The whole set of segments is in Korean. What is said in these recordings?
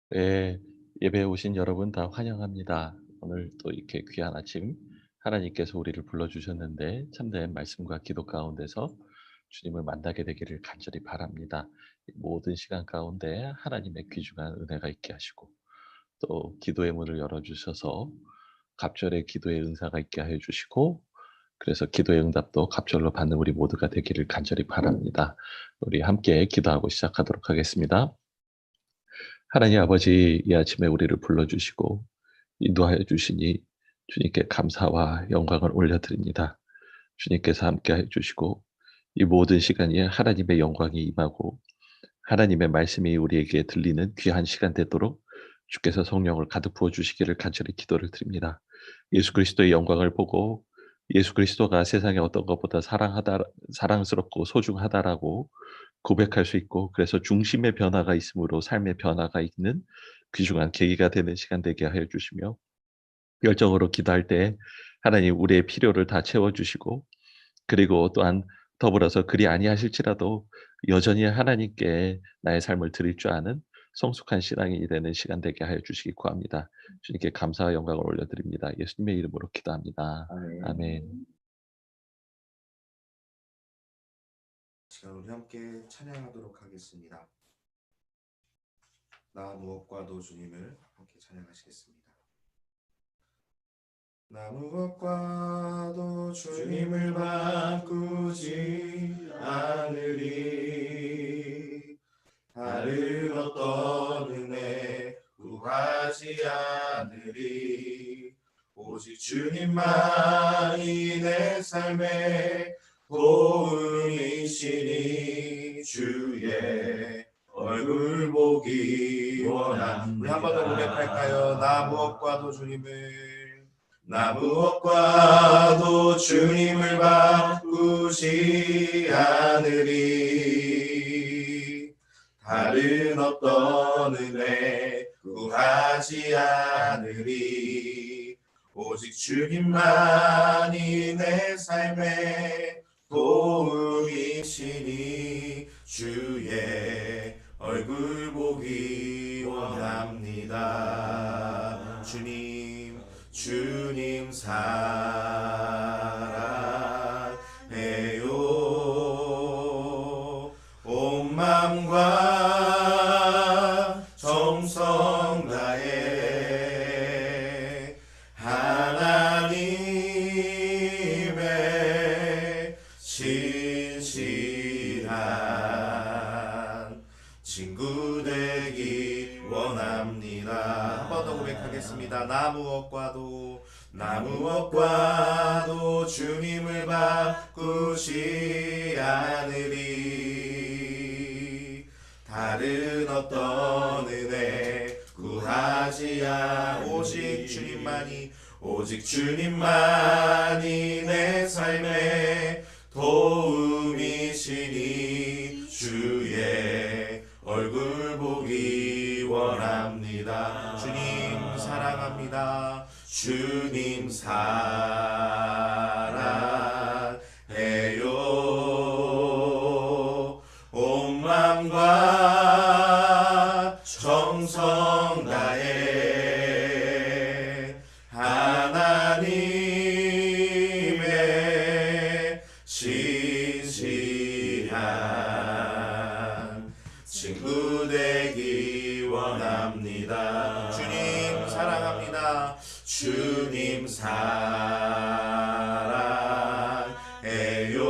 네, 예배에 오신 여러분 다 환영합니다. 오늘 또 이렇게 귀한 아침 하나님께서 우리를 불러주셨는데 참된 말씀과 기도 가운데서 주님을 만나게 되기를 간절히 바랍니다. 이 모든 시간 가운데 하나님의 귀중한 은혜가 있게 하시고 또 기도의 문을 열어주셔서 갑절의 기도의 은사가 있게 해 주시고 그래서 기도의 응답도 갑절로 받는 우리 모두가 되기를 간절히 바랍니다. 우리 함께 기도하고 시작하도록 하겠습니다. 하나님 아버지, 이 아침에 우리를 불러주시고 인도하여 주시니 주님께 감사와 영광을 올려드립니다. 주님께서 함께해 주시고 이 모든 시간이 하나님의 영광이 임하고 하나님의 말씀이 우리에게 들리는 귀한 시간 되도록 주께서 성령을 가득 부어 주시기를 간절히 기도를 드립니다. 예수 그리스도의 영광을 보고 예수 그리스도가 세상에 어떤 것보다 사랑스럽고 소중하다라고 고백할 수 있고 그래서 중심의 변화가 있으므로 삶의 변화가 있는 귀중한 계기가 되는 시간 되게 하여 주시며 열정으로 기도할 때 하나님 우리의 필요를 다 채워 주시고 그리고 또한 더불어서 그리 아니하실지라도 여전히 하나님께 나의 삶을 드릴 줄 아는 성숙한 신앙이 되는 시간 되게 하여 주시기 구합니다. 주님께 감사와 영광을 올려드립니다. 예수님의 이름으로 기도합니다. 아멘. 아멘. 시간 우리 함께 찬양하도록 하겠습니다. 나 무엇과도 주님을 함께 찬양하시겠습니다. 나 무엇과도 주님을 바꾸지 않으리. 다른 어떤 은혜 구하지 않으리. 오직 주님만이 내 삶의 도움이시니 주의 얼굴 보기 원합니다. 우리 한 번 더 고백할까요? 나 무엇과도 주님을 바꾸지 않으리. 다른 어떤 은혜 구하지 않으리. 오직 주님만이 내 삶의 도움이시니 주의 얼굴 보기 원합니다. 주님 사랑해요. 온 마음과 정성 다해 하나님의 신실한 친구 되기 원합니다. 한 번 더 고백하겠습니다. 나 무엇과도 주님을 바꾸지 않으리. 다른 어떤 은혜 구하지 오직 주님만이 내 삶의 도움이시니 주의 얼굴 보기 원합니다. 주님 사랑합니다. 주님 사랑해요. 온 마음과 정성 다해 하나님의 신실한 친구 되기 원합니다. 주님 사랑합니다. 주님 사랑해요.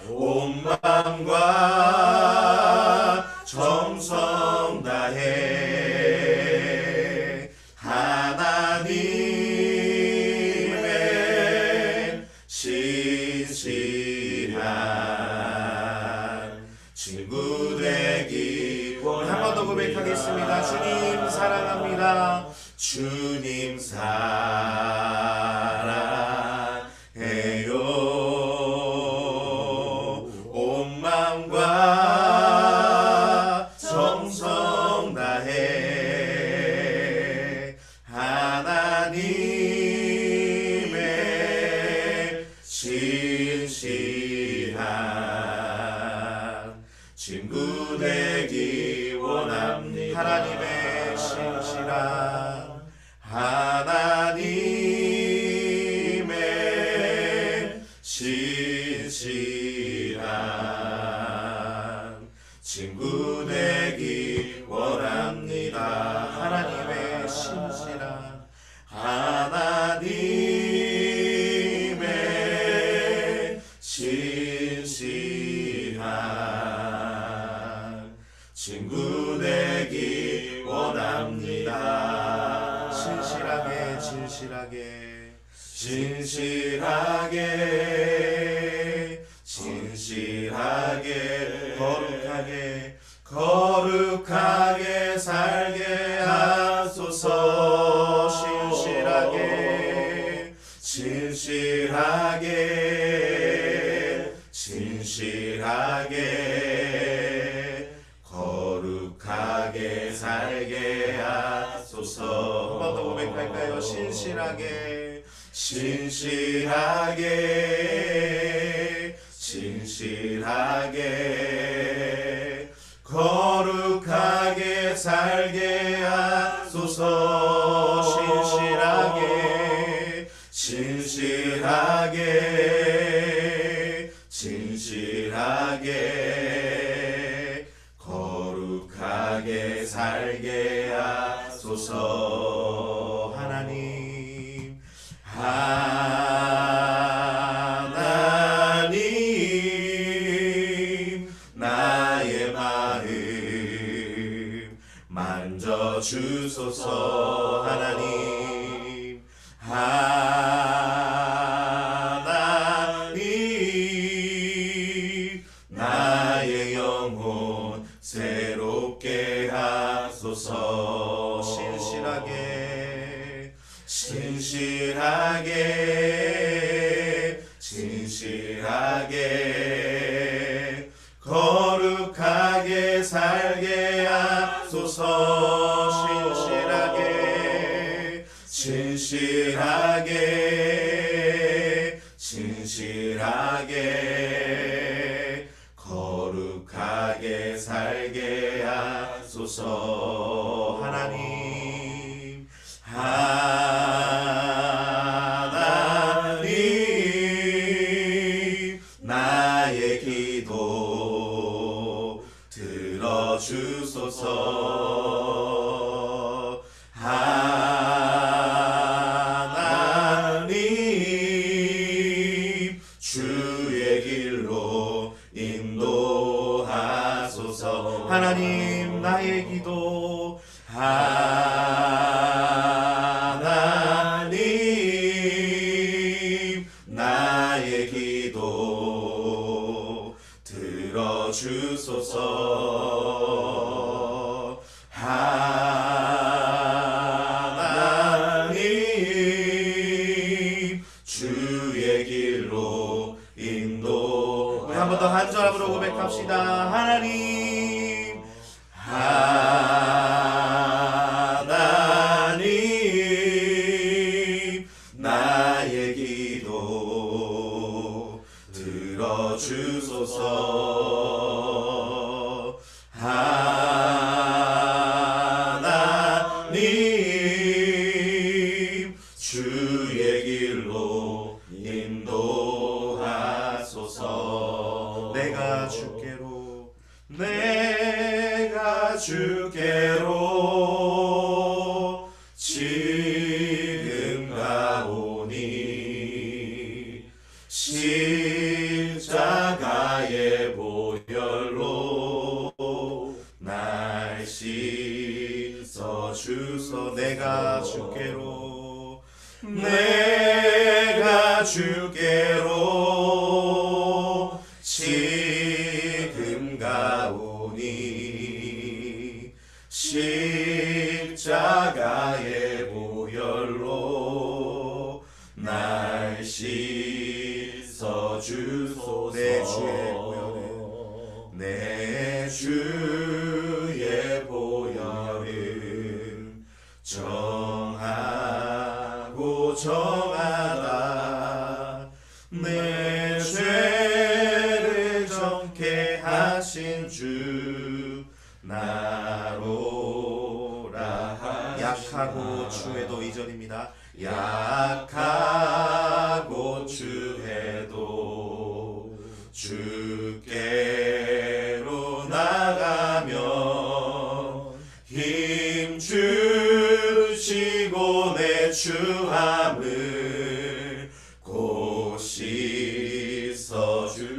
온 마음과 정성 다해 하나님의 신실한 친구 되기 원합니다. 한 번 더 고백하겠습니다. 주님 사랑합니다. 주님 사랑해요. 온 마음과 정성 다해 하나님의 신실한 친구 되기 원합니다. 신실하게 진실하게 거룩하게 살게 하소서. 진실하게 거룩하게 살게 하소서. 한 번 더 고백할까요? 진실하게 거룩하게 살게 하소서. 진실하게 거룩하게 살게 하소서. 하나님 나의 마음 만져주소서. 하나님 나의 영혼 새롭게 하소서. 진실하게 거룩하게 살게 하소서. 진실하게 거룩하게 살게 하소서. 하나님 나의 기도 들어주소서. 하나님 주의 길로 인도하소서. 하나님 나의 기도 나의 기도 들어주소서. 하나님 주의 길로 인도. 우리 한 번 더 한 절함으로 고백합시다. 하나님 나의 기도 들어주소서. 하나님 주의 길로 인도하소서. 내가 주께로 지금 가오니 십자가의 보혈로 날 씻어주소. 내가 주께로 지금 가오니 십자가의 보혈로 날 씻어주소서. 내 주의 보혈은 정하고 정하다. 내 죄를 정케 하신 주 나로라. 약하고 주에도 2절입니다. 약하고 주에도 주께로 나가면 힘 주시고 내 추함을 곧 씻어주.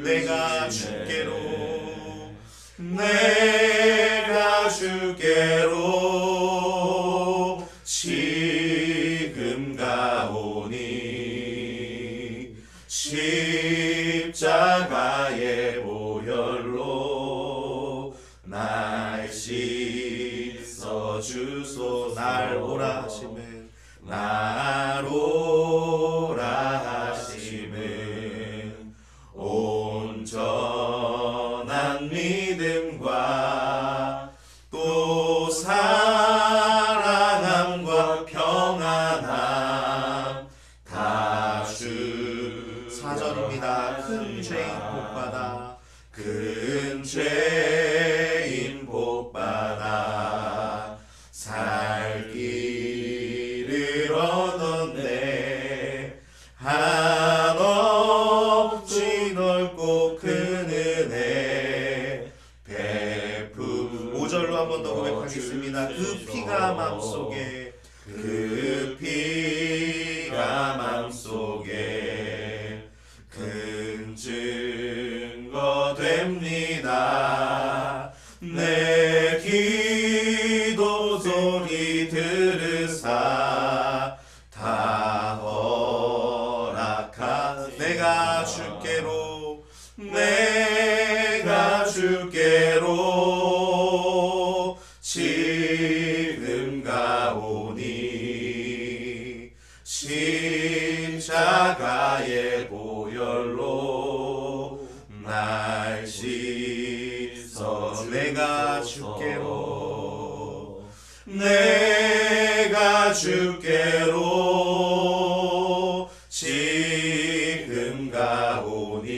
내가 주께로 지금 가 가오니 십자가의 보혈로 날 씻어 주소. 날 오라 하심은 날 오라 하심은 온전한 믿음과 또 사랑함과 평안함 다 주. 4절입니다. 큰 죄인 복받아 큰 죄인 복받아 살 길을 얻었네. 한없이 넓고 큰 은혜 베품. 5절로 한 번 더 고백하겠습니다. 그 피가 맘속에 그 피가 맘속에 큰 증거 됩니다. 내 기도 소리 들으사 다 허락하. 내가 주께로 내가 주께로 지금 가오니 십자가의 보혈로 날 씻어. 내가 주께로 내가 주께로 지금 가오니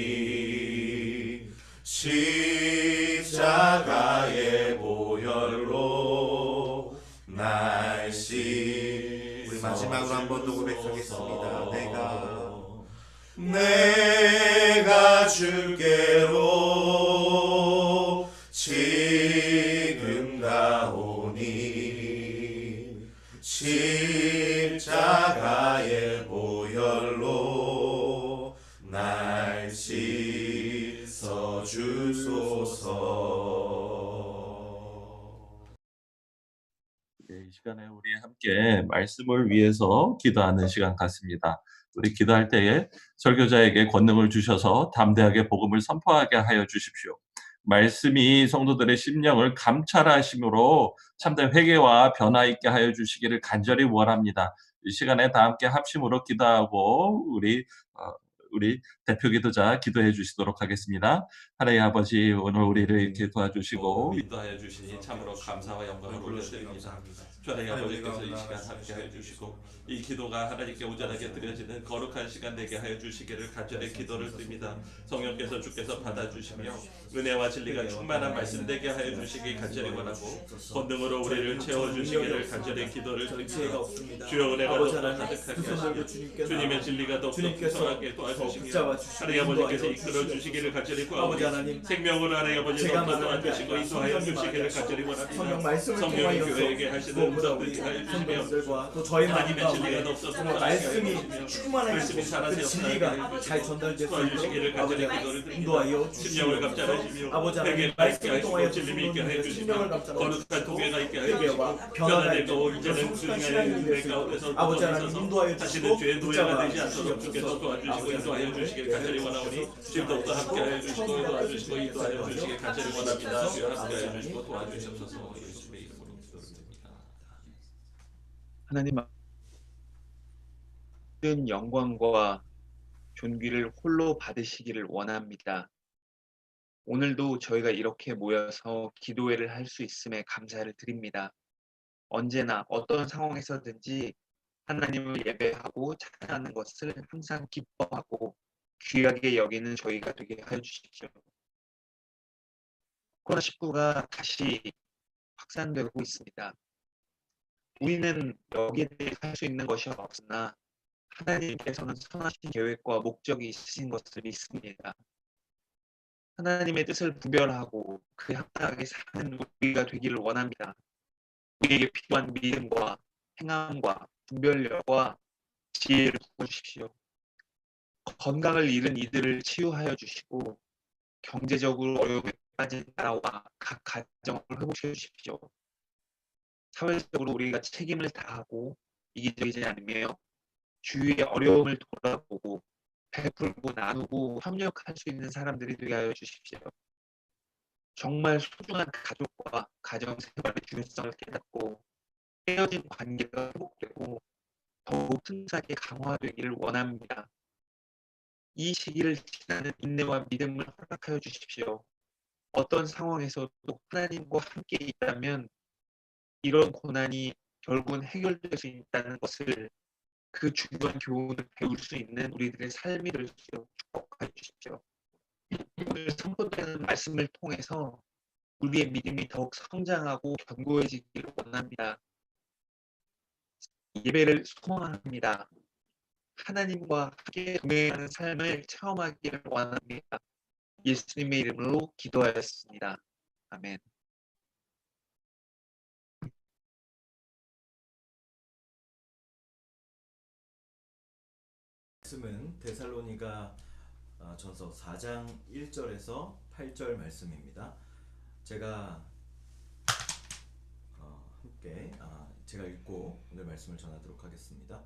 십자가의 보혈로 날 씻어. 우리 마지막으로 한 번 더 고백하겠습니다. 내가 주께로 지금 가오니 십자가의 보혈로 날 씻어 주소서. 이 시간에 우리 함께 말씀을 위해서 기도하는 시간 같습니다. 우리 기도할 때에 설교자에게 권능을 주셔서 담대하게 복음을 선포하게 하여 주십시오. 말씀이 성도들의 심령을 감찰하심으로 참된 회개와 변화 있게 하여 주시기를 간절히 원합니다. 이 시간에 다 함께 합심으로 기도하고 우리 대표 기도자 기도해 주시도록 하겠습니다. 하나님 아버지, 오늘 우리를 이렇게 도와주시고 인도하여 주시니 참으로 감사와 영광을 올려드립니다. 주 하나님 아버지께서 이 시간 함께 하여 주시고 이 기도가 하나님께 온전하게 드려지는 거룩한 시간 되게 하여 주시기를 간절히 기도를 드립니다. 성령께서 주께서 받아주시며 은혜와 진리가 충만한 말씀 되게 하여 주시기 간절히 원하고 권능으로 우리를 채워주시기를 간절히 기도를 드립니다. 주여 은혜가 더욱 가득하게 하시며 주님의 진리가 더욱 풍성하게 도와주시며 하나님 아버지께서 이끌어 주시기를 간절히 구하고 생명으로 하나님 아버지 더욱 도와주시고 인도하여 주시기를 간절히 원합니다. 성령이 교회에게 하시는 무덤들이 하여 주시며 하나님의 진리가 더욱 말씀이 충만하게 말씀이 살아서 진리가 잘 전달되고 도와주시기를 간절히 기도를 드립니다. 인도하여 심령을 감찰하시며 아버지 하나님 회개가 있게 말씀을 통하여 하시고 진리 있게 하여 주시며 거룩한 통회가 있게 하여 주시고 회개와 변화되고 변화가 이제는 주님의 회 가운데서 아버지 하나님 인도하여 다시는 죄의 주시고 노예가 되지 않도록 주께서 도와주시고 인도하여 주시길 간절히 원하오니 지금부터 함께하여 주시고 도와주시고 인도하여 주시길 간절히 원합니다. 주여 함께하여 주시고 도와주시옵소서. 예수님의 이름으로 기도드립니다. 하나님, 모든 영광과 존귀를 홀로 받으시기를 원합니다. 오늘도 저희가 이렇게 모여서 기도회를 할 수 있음에 감사를 드립니다. 언제나 어떤 상황에서든지 하나님을 예배하고 찬양하는 것을 항상 기뻐하고 귀하게 여기는 저희가 되게 하여 주십시오. 코로나19가 다시 확산되고 있습니다. 우리는 여기에 대해 할 수 있는 것이 없으나 하나님께서는 선하신 계획과 목적이 있으신 것을 믿습니다. 하나님의 뜻을 분별하고 그 합당하게 사는 우리가 되기를 원합니다. 우리에게 필요한 믿음과 행함과 분별력과 지혜를 부어주십시오. 건강을 잃은 이들을 치유하여 주시고 경제적으로 어려움에 빠진 나라와 각 가정을 회복시켜 주십시오. 사회적으로 우리가 책임을 다하고 이기적이지 않으며 주위의 어려움을 돌아보고 베풀고 나누고 협력할 수 있는 사람들이 되게 하여 주십시오. 정말 소중한 가족과 가정 생활의 중요성을 깨닫고 깨어진 관계가 회복되고 더욱 튼튼하게 강화되기를 원합니다. 이 시기를 지나는 인내와 믿음을 허락하여 주십시오. 어떤 상황에서도 하나님과 함께 있다면 이런 고난이 결국은 해결될 수 있다는 것을 그 중요한 교훈을 배울 수 있는 우리들의 삶이 될 수 있도록 축복하여 주십시오. 오늘 선포되는 말씀을 통해서 우리의 믿음이 더욱 성장하고 견고해지기를 원합니다. 예배를 소망합니다. 하나님과 함께 동행하는 삶을 체험하기를 원합니다. 예수님의 이름으로 기도하였습니다. 아멘. 말씀은 데살로니가 전서 4장 1절에서 8절 말씀입니다. 제가 함께 제가 읽고 오늘 말씀을 전하도록 하겠습니다.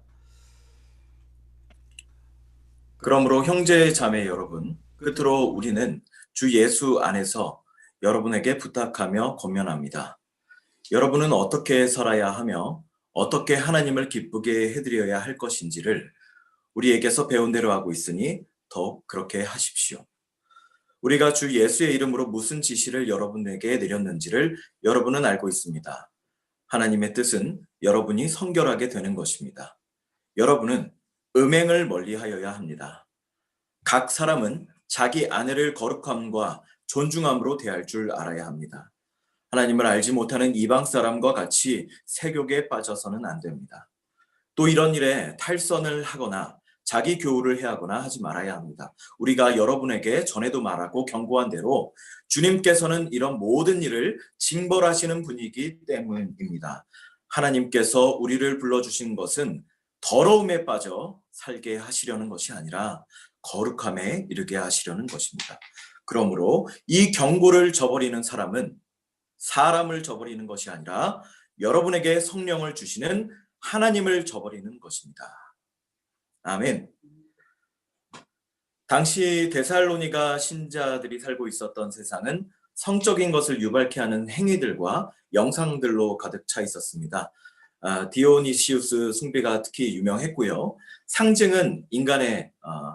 그러므로 형제 자매 여러분, 끝으로 우리는 주 예수 안에서 여러분에게 부탁하며 권면합니다. 여러분은 어떻게 살아야 하며 어떻게 하나님을 기쁘게 해드려야 할 것인지를 우리에게서 배운 대로 하고 있으니 더욱 그렇게 하십시오. 우리가 주 예수의 이름으로 무슨 지시를 여러분에게 내렸는지를 여러분은 알고 있습니다. 하나님의 뜻은 여러분이 성결하게 되는 것입니다. 여러분은 음행을 멀리하여야 합니다. 각 사람은 자기 아내를 거룩함과 존중함으로 대할 줄 알아야 합니다. 하나님을 알지 못하는 이방 사람과 같이 세욕에 빠져서는 안 됩니다. 또 이런 일에 탈선을 하거나 자기 교우를 해하거나 하지 말아야 합니다. 우리가 여러분에게 전에도 말하고 경고한 대로 주님께서는 이런 모든 일을 징벌하시는 분이기 때문입니다. 하나님께서 우리를 불러주신 것은 더러움에 빠져 살게 하시려는 것이 아니라 거룩함에 이르게 하시려는 것입니다. 그러므로 이 경고를 저버리는 사람은 사람을 저버리는 것이 아니라 여러분에게 성령을 주시는 하나님을 저버리는 것입니다. 아멘. 당시 데살로니가 신자들이 살고 있었던 세상은 성적인 것을 유발케 하는 행위들과 영상들로 가득 차 있었습니다. 디오니시우스 숭배가 특히 유명했고요. 상징은 인간의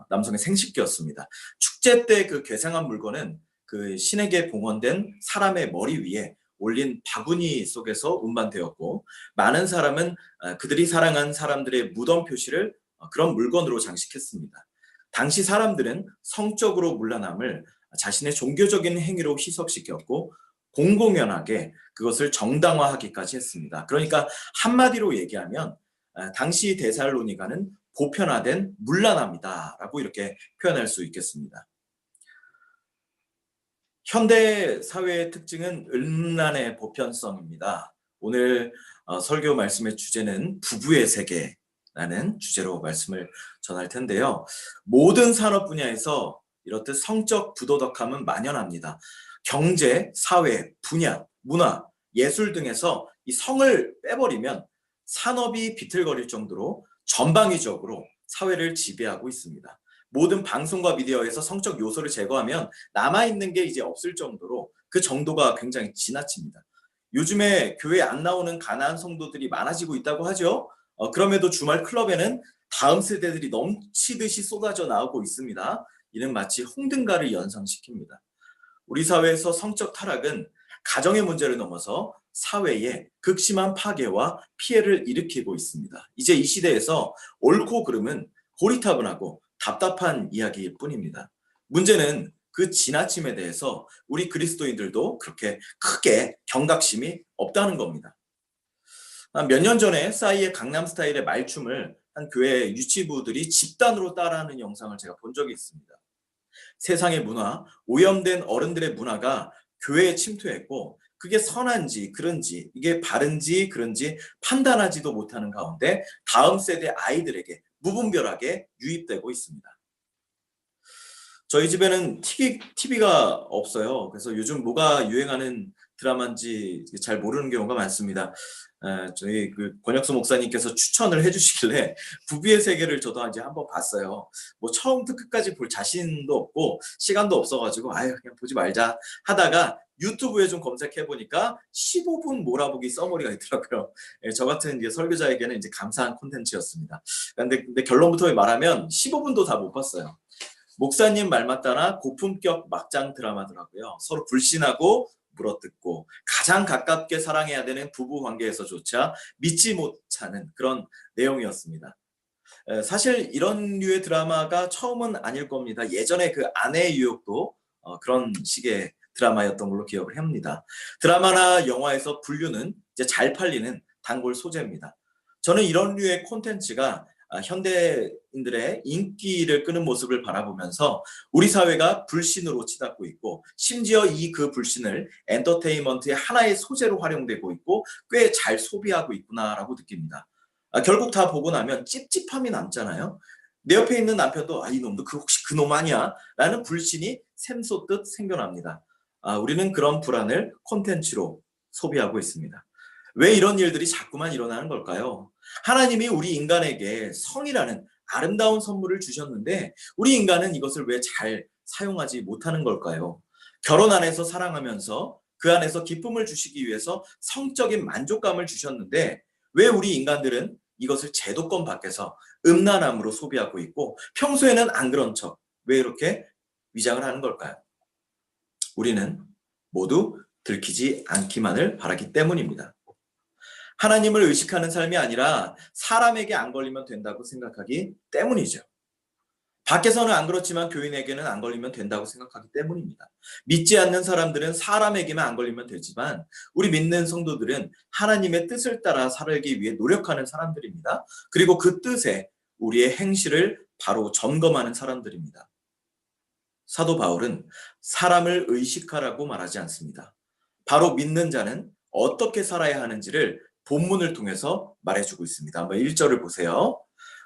남성의 생식기였습니다. 축제 때 그 괴상한 물건은 그 신에게 봉헌된 사람의 머리 위에 올린 바구니 속에서 운반되었고, 많은 사람은 그들이 사랑한 사람들의 무덤 표시를 그런 물건으로 장식했습니다. 당시 사람들은 성적으로 문란함을 자신의 종교적인 행위로 희석시켰고 공공연하게 그것을 정당화하기까지 했습니다. 그러니까 한마디로 얘기하면 당시 데살로니가는 보편화된 문란함이다라고 이렇게 표현할 수 있겠습니다. 현대 사회의 특징은 음란의 보편성입니다. 오늘 설교 말씀의 주제는 부부의 세계라는 주제로 말씀을 전할 텐데요. 모든 산업 분야에서 이렇듯 성적 부도덕함은 만연합니다. 경제, 사회, 분야, 문화, 예술 등에서 이 성을 빼버리면 산업이 비틀거릴 정도로 전방위적으로 사회를 지배하고 있습니다. 모든 방송과 미디어에서 성적 요소를 제거하면 남아있는 게 이제 없을 정도로 그 정도가 굉장히 지나칩니다. 요즘에 교회 안 나오는 가난한 성도들이 많아지고 있다고 하죠. 그럼에도 주말 클럽에는 다음 세대들이 넘치듯이 쏟아져 나오고 있습니다. 이는 마치 홍등가를 연상시킵니다. 우리 사회에서 성적 타락은 가정의 문제를 넘어서 사회에 극심한 파괴와 피해를 일으키고 있습니다. 이제 이 시대에서 옳고 그름은 고리타분하고 답답한 이야기일 뿐입니다. 문제는 그 지나침에 대해서 우리 그리스도인들도 그렇게 크게 경각심이 없다는 겁니다. 몇 년 전에 싸이의 강남스타일의 말춤을 한 교회 유치부들이 집단으로 따라하는 영상을 제가 본 적이 있습니다. 세상의 문화, 오염된 어른들의 문화가 교회에 침투했고 그게 선한지 그른지 이게 바른지 그른지 판단하지도 못하는 가운데 다음 세대 아이들에게 무분별하게 유입되고 있습니다. 저희 집에는 TV가 없어요. 그래서 요즘 뭐가 유행하는 드라마인지 잘 모르는 경우가 많습니다. 저희 그 권혁수 목사님께서 추천을 해주시길래 부부의 세계를 저도 이제 한번 봤어요. 뭐 처음부터 끝까지 볼 자신도 없고 시간도 없어가지고 아유 그냥 보지 말자 하다가 유튜브에 좀 검색해 보니까 15분 몰아보기 써머리가 있더라고요. 저 같은 이제 설교자에게는 이제 감사한 콘텐츠였습니다. 근데 결론부터 말하면 15분도 다 못 봤어요. 목사님 말 맞다나 고품격 막장 드라마더라고요. 서로 불신하고 물어뜯고 가장 가깝게 사랑해야 되는 부부 관계에서조차 믿지 못하는 그런 내용이었습니다. 사실 이런 류의 드라마가 처음은 아닐 겁니다. 예전에 그 아내의 유혹도 그런 식의 드라마였던 걸로 기억을 합니다. 드라마나 영화에서 분류는 이제 잘 팔리는 단골 소재입니다. 저는 이런 류의 콘텐츠가 현대인들의 인기를 끄는 모습을 바라보면서 우리 사회가 불신으로 치닫고 있고 심지어 그 불신을 엔터테인먼트의 하나의 소재로 활용되고 있고 꽤 잘 소비하고 있구나라고 느낍니다. 결국 다 보고 나면 찝찝함이 남잖아요. 내 옆에 있는 남편도 이놈도 혹시 그놈 아니야? 라는 불신이 샘솟듯 생겨납니다. 우리는 그런 불안을 콘텐츠로 소비하고 있습니다. 왜 이런 일들이 자꾸만 일어나는 걸까요? 하나님이 우리 인간에게 성이라는 아름다운 선물을 주셨는데 우리 인간은 이것을 왜 잘 사용하지 못하는 걸까요? 결혼 안에서 사랑하면서 그 안에서 기쁨을 주시기 위해서 성적인 만족감을 주셨는데 왜 우리 인간들은 이것을 제도권 밖에서 음란함으로 소비하고 있고 평소에는 안 그런 척 왜 이렇게 위장을 하는 걸까요? 우리는 모두 들키지 않기만을 바라기 때문입니다. 하나님을 의식하는 삶이 아니라 사람에게 안 걸리면 된다고 생각하기 때문이죠. 밖에서는 안 그렇지만 교인에게는 안 걸리면 된다고 생각하기 때문입니다. 믿지 않는 사람들은 사람에게만 안 걸리면 되지만 우리 믿는 성도들은 하나님의 뜻을 따라 살기 위해 노력하는 사람들입니다. 그리고 그 뜻에 우리의 행실을 바로 점검하는 사람들입니다. 사도 바울은 사람을 의식하라고 말하지 않습니다. 바로 믿는 자는 어떻게 살아야 하는지를 본문을 통해서 말해주고 있습니다. 한번 1절을 보세요.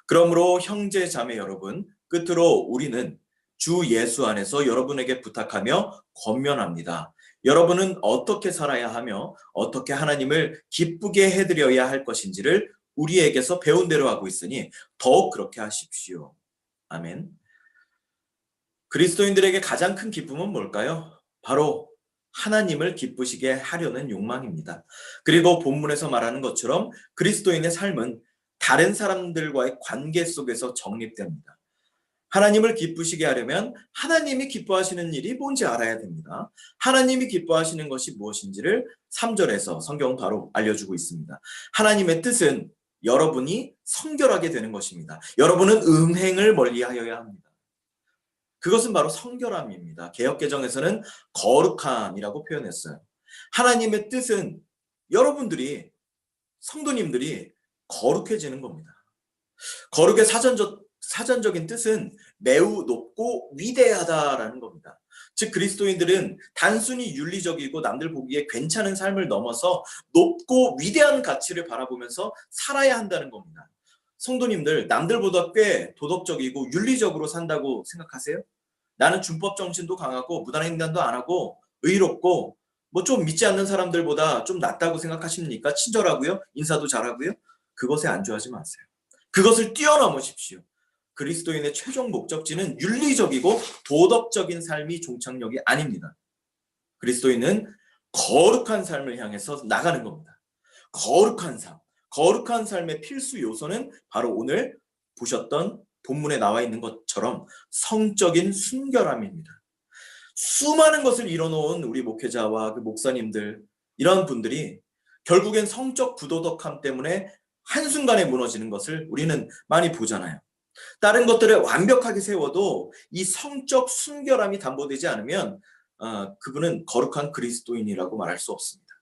그러므로 형제 자매 여러분, 끝으로 우리는 주 예수 안에서 여러분에게 부탁하며 권면합니다. 여러분은 어떻게 살아야 하며 어떻게 하나님을 기쁘게 해드려야 할 것인지를 우리에게서 배운 대로 하고 있으니 더욱 그렇게 하십시오. 아멘. 그리스도인들에게 가장 큰 기쁨은 뭘까요? 바로 하나님을 기쁘시게 하려는 욕망입니다. 그리고 본문에서 말하는 것처럼 그리스도인의 삶은 다른 사람들과의 관계 속에서 정립됩니다. 하나님을 기쁘시게 하려면 하나님이 기뻐하시는 일이 뭔지 알아야 됩니다. 하나님이 기뻐하시는 것이 무엇인지를 3절에서 성경은 바로 알려주고 있습니다. 하나님의 뜻은 여러분이 성결하게 되는 것입니다. 여러분은 음행을 멀리하여야 합니다. 그것은 바로 성결함입니다. 개역개정에서는 거룩함이라고 표현했어요. 하나님의 뜻은 여러분들이, 성도님들이 거룩해지는 겁니다. 거룩의 사전적인 뜻은 매우 높고 위대하다라는 겁니다. 즉 그리스도인들은 단순히 윤리적이고 남들 보기에 괜찮은 삶을 넘어서 높고 위대한 가치를 바라보면서 살아야 한다는 겁니다. 성도님들, 남들보다 꽤 도덕적이고 윤리적으로 산다고 생각하세요? 나는 준법 정신도 강하고 무단횡단도 안 하고 의롭고 뭐 좀 믿지 않는 사람들보다 좀 낫다고 생각하십니까? 친절하고요? 인사도 잘하고요? 그것에 안주하지 마세요. 그것을 뛰어넘으십시오. 그리스도인의 최종 목적지는 윤리적이고 도덕적인 삶이 종착역이 아닙니다. 그리스도인은 거룩한 삶을 향해서 나가는 겁니다. 거룩한 삶. 거룩한 삶의 필수 요소는 바로 오늘 보셨던 본문에 나와 있는 것처럼 성적인 순결함입니다. 수많은 것을 이뤄놓은 우리 목회자와 그 목사님들, 이런 분들이 결국엔 성적 부도덕함 때문에 한순간에 무너지는 것을 우리는 많이 보잖아요. 다른 것들을 완벽하게 세워도 이 성적 순결함이 담보되지 않으면 그분은 거룩한 그리스도인이라고 말할 수 없습니다.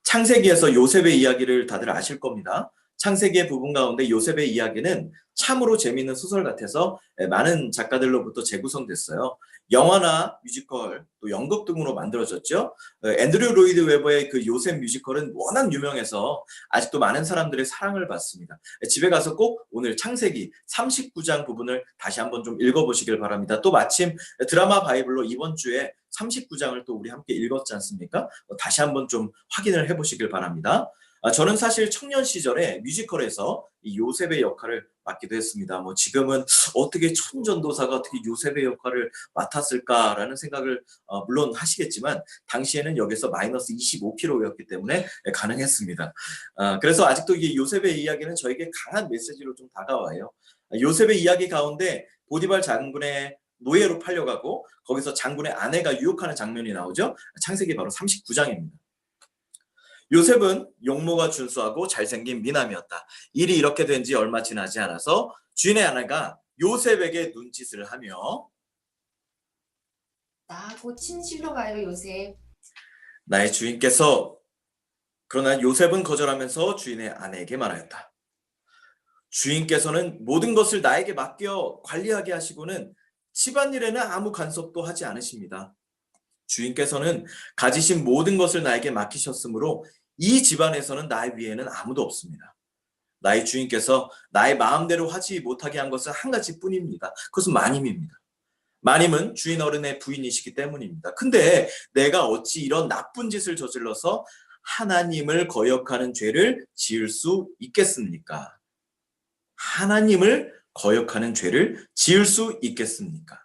창세기에서 요셉의 이야기를 다들 아실 겁니다. 창세기의 부분 가운데 요셉의 이야기는 참으로 재미있는 소설 같아서 많은 작가들로부터 재구성됐어요. 영화나 뮤지컬, 또 연극 등으로 만들어졌죠. 앤드류 로이드 웨버의 그 요셉 뮤지컬은 워낙 유명해서 아직도 많은 사람들의 사랑을 받습니다. 집에 가서 꼭 오늘 창세기 39장 부분을 다시 한번 좀 읽어보시길 바랍니다. 또 마침 드라마 바이블로 이번 주에 39장을 또 우리 함께 읽었지 않습니까? 다시 한번 좀 확인을 해보시길 바랍니다. 저는 사실 청년 시절에 뮤지컬에서 이 요셉의 역할을 맡기도 했습니다. 뭐 지금은 어떻게 천전도사가 어떻게 요셉의 역할을 맡았을까라는 생각을 물론 하시겠지만 당시에는 여기서 마이너스 25kg였기 때문에 가능했습니다. 그래서 아직도 이 요셉의 이야기는 저에게 강한 메시지로 좀 다가와요. 요셉의 이야기 가운데 보디발 장군의 노예로 팔려가고 거기서 장군의 아내가 유혹하는 장면이 나오죠. 창세기 바로 39장입니다. 요셉은 용모가 준수하고 잘생긴 미남이었다. 일이 이렇게 된 지 얼마 지나지 않아서 주인의 아내가 요셉에게 눈짓을 하며 나 곧 침실로 가요, 요셉. 나의 주인께서 그러나 요셉은 거절하면서 주인의 아내에게 말하였다. 주인께서는 모든 것을 나에게 맡겨 관리하게 하시고는 집안일에는 아무 간섭도 하지 않으십니다. 주인께서는 가지신 모든 것을 나에게 맡기셨으므로 이 집안에서는 나 위에는 아무도 없습니다. 나의 주인께서 나의 마음대로 하지 못하게 한 것은 한 가지뿐입니다. 그것은 마님입니다. 마님은 주인 어른의 부인이시기 때문입니다. 근데 내가 어찌 이런 나쁜 짓을 저질러서 하나님을 거역하는 죄를 지을 수 있겠습니까? 하나님을 거역하는 죄를 지을 수 있겠습니까?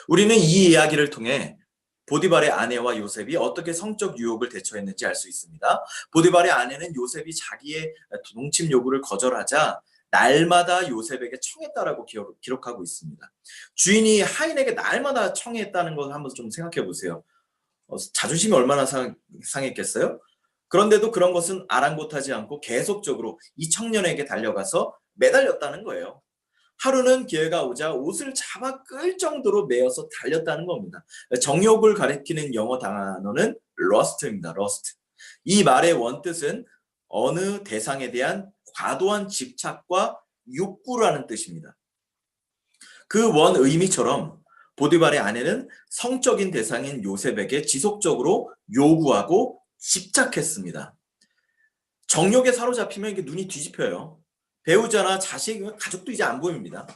우리는 이 이야기를 통해 보디발의 아내와 요셉이 어떻게 성적 유혹을 대처했는지 알 수 있습니다. 보디발의 아내는 요셉이 자기의 동침 요구를 거절하자 날마다 요셉에게 청했다라고 기록하고 있습니다. 주인이 하인에게 날마다 청했다는 걸 한번 좀 생각해 보세요. 자존심이 얼마나 상했겠어요? 그런데도 그런 것은 아랑곳하지 않고 계속적으로 이 청년에게 달려가서 매달렸다는 거예요. 하루는 기회가 오자 옷을 잡아 끌 정도로 매어서 달렸다는 겁니다. 정욕을 가리키는 영어 단어는 lust입니다. lust. 이 말의 원뜻은 어느 대상에 대한 과도한 집착과 욕구라는 뜻입니다. 그 원 의미처럼 보디발의 아내는 성적인 대상인 요셉에게 지속적으로 요구하고 집착했습니다. 정욕에 사로잡히면 이게 눈이 뒤집혀요. 배우자나 자식, 가족도 이제 안 보입니다.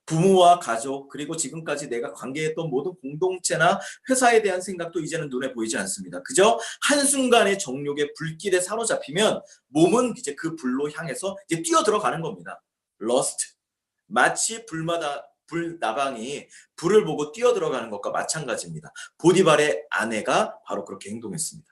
부모와 가족, 그리고 지금까지 내가 관계했던 모든 공동체나 회사에 대한 생각도 이제는 눈에 보이지 않습니다. 그저 한순간의 정욕의 불길에 사로잡히면 몸은 이제 그 불로 향해서 이제 뛰어 들어가는 겁니다. 러스트. 마치 불나방이 불을 보고 뛰어 들어가는 것과 마찬가지입니다. 보디발의 아내가 바로 그렇게 행동했습니다.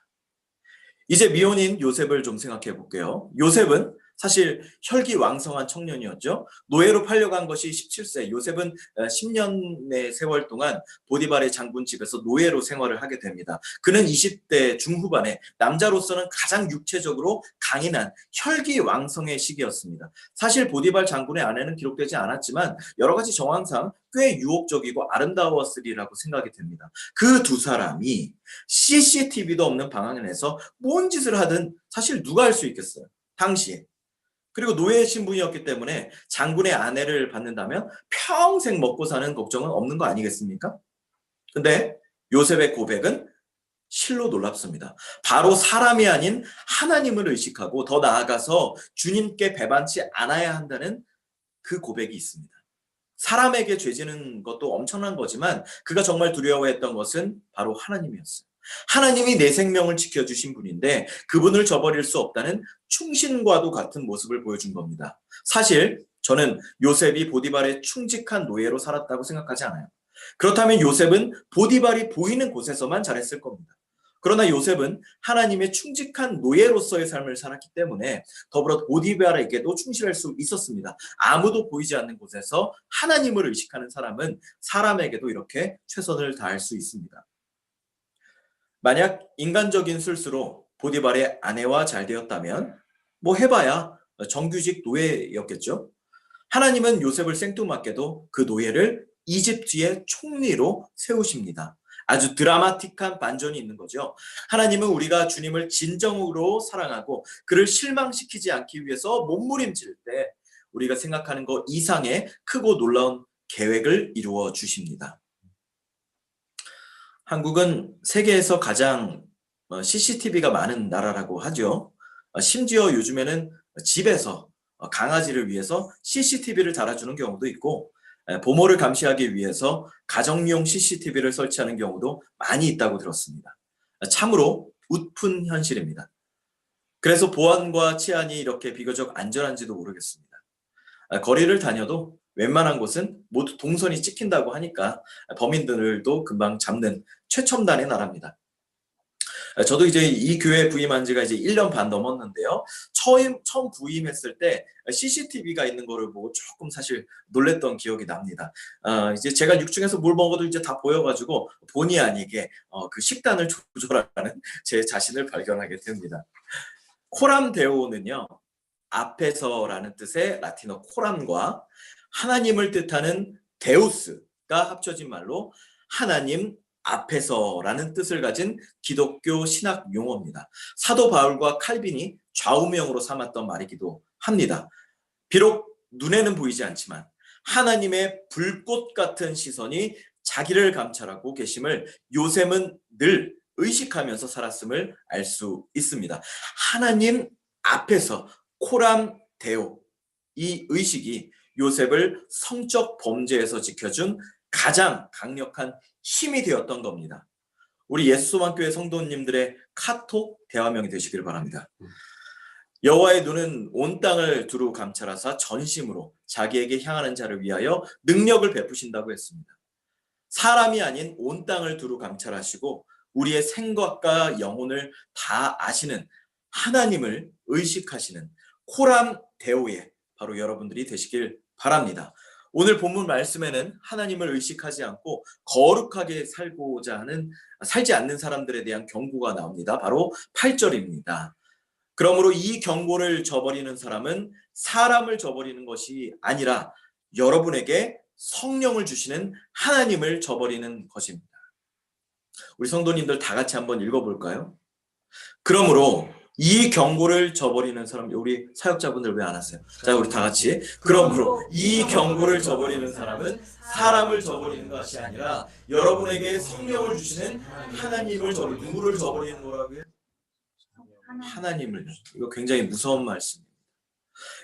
이제 미혼인 요셉을 좀 생각해 볼게요. 요셉은 사실 혈기왕성한 청년이었죠. 노예로 팔려간 것이 17세. 요셉은 10년의 세월 동안 보디발의 장군 집에서 노예로 생활을 하게 됩니다. 그는 20대 중후반에 남자로서는 가장 육체적으로 강인한 혈기왕성의 시기였습니다. 사실 보디발 장군의 아내는 기록되지 않았지만 여러 가지 정황상 꽤 유혹적이고 아름다웠으리라고 생각이 됩니다. 그 두 사람이 CCTV도 없는 방 안에서 뭔 짓을 하든 사실 누가 할 수 있겠어요? 당시에. 그리고 노예 신분이었기 때문에 장군의 아내를 받는다면 평생 먹고 사는 걱정은 없는 거 아니겠습니까? 근데 요셉의 고백은 실로 놀랍습니다. 바로 사람이 아닌 하나님을 의식하고 더 나아가서 주님께 배반치 않아야 한다는 그 고백이 있습니다. 사람에게 죄지는 것도 엄청난 거지만 그가 정말 두려워했던 것은 바로 하나님이었어요. 하나님이 내 생명을 지켜주신 분인데 그분을 저버릴 수 없다는 충신과도 같은 모습을 보여준 겁니다. 사실 저는 요셉이 보디발의 충직한 노예로 살았다고 생각하지 않아요. 그렇다면 요셉은 보디발이 보이는 곳에서만 잘했을 겁니다. 그러나 요셉은 하나님의 충직한 노예로서의 삶을 살았기 때문에 더불어 보디발에게도 충실할 수 있었습니다. 아무도 보이지 않는 곳에서 하나님을 의식하는 사람은 사람에게도 이렇게 최선을 다할 수 있습니다. 만약 인간적인 술수로 보디발의 아내와 잘 되었다면 뭐 해봐야 정규직 노예였겠죠. 하나님은 요셉을 생뚱맞게도 그 노예를 이집트의 총리로 세우십니다. 아주 드라마틱한 반전이 있는 거죠. 하나님은 우리가 주님을 진정으로 사랑하고 그를 실망시키지 않기 위해서 몸부림칠 때 우리가 생각하는 것 이상의 크고 놀라운 계획을 이루어 주십니다. 한국은 세계에서 가장 CCTV가 많은 나라라고 하죠. 심지어 요즘에는 집에서 강아지를 위해서 CCTV를 달아주는 경우도 있고 보모를 감시하기 위해서 가정용 CCTV를 설치하는 경우도 많이 있다고 들었습니다. 참으로 웃픈 현실입니다. 그래서 보안과 치안이 이렇게 비교적 안전한지도 모르겠습니다. 거리를 다녀도 웬만한 곳은 모두 동선이 찍힌다고 하니까 범인들도 금방 잡는 최첨단의 나라입니다. 저도 이제 이 교회에 부임한 지가 이제 1년 반 넘었는데요. 처음 부임했을 때 CCTV가 있는 거를 보고 조금 사실 놀랬던 기억이 납니다. 이제 제가 육중에서 뭘 먹어도 이제 다 보여가지고 본의 아니게 그 식단을 조절하는 제 자신을 발견하게 됩니다. 코람 데오는요, 앞에서라는 뜻의 라틴어 코람과 하나님을 뜻하는 데우스가 합쳐진 말로 하나님 앞에서라는 뜻을 가진 기독교 신학 용어입니다. 사도 바울과 칼빈이 좌우명으로 삼았던 말이기도 합니다. 비록 눈에는 보이지 않지만 하나님의 불꽃 같은 시선이 자기를 감찰하고 계심을 요셉은 늘 의식하면서 살았음을 알 수 있습니다. 하나님 앞에서 코람 데오, 이 의식이 요셉을 성적 범죄에서 지켜준 가장 강력한 힘이 되었던 겁니다. 우리 예수소망교회 성도님들의 카톡 대화명이 되시길 바랍니다. 여호와의 눈은 온 땅을 두루 감찰하사 전심으로 자기에게 향하는 자를 위하여 능력을 베푸신다고 했습니다. 사람이 아닌 온 땅을 두루 감찰하시고 우리의 생각과 영혼을 다 아시는 하나님을 의식하시는 코람 데오의 바로 여러분들이 되시길 바랍니다. 오늘 본문 말씀에는 하나님을 의식하지 않고 거룩하게 살지 않는 사람들에 대한 경고가 나옵니다. 바로 8절입니다. 그러므로 이 경고를 저버리는 사람은 사람을 저버리는 것이 아니라 여러분에게 성령을 주시는 하나님을 저버리는 것입니다. 우리 성도님들 다 같이 한번 읽어볼까요? 그러므로 이 경고를 저버리는 사람, 우리 사역자분들 왜 안 하세요? 자, 우리 다 같이. 그러므로 이 경고를 저버리는 사람은 사람을 저버리는 것이 아니라 여러분에게 성령을 주시는 하나님을 저버리는, 누구를 저버리는 거라고요? 하나님을. 이거 굉장히 무서운 말씀입니다.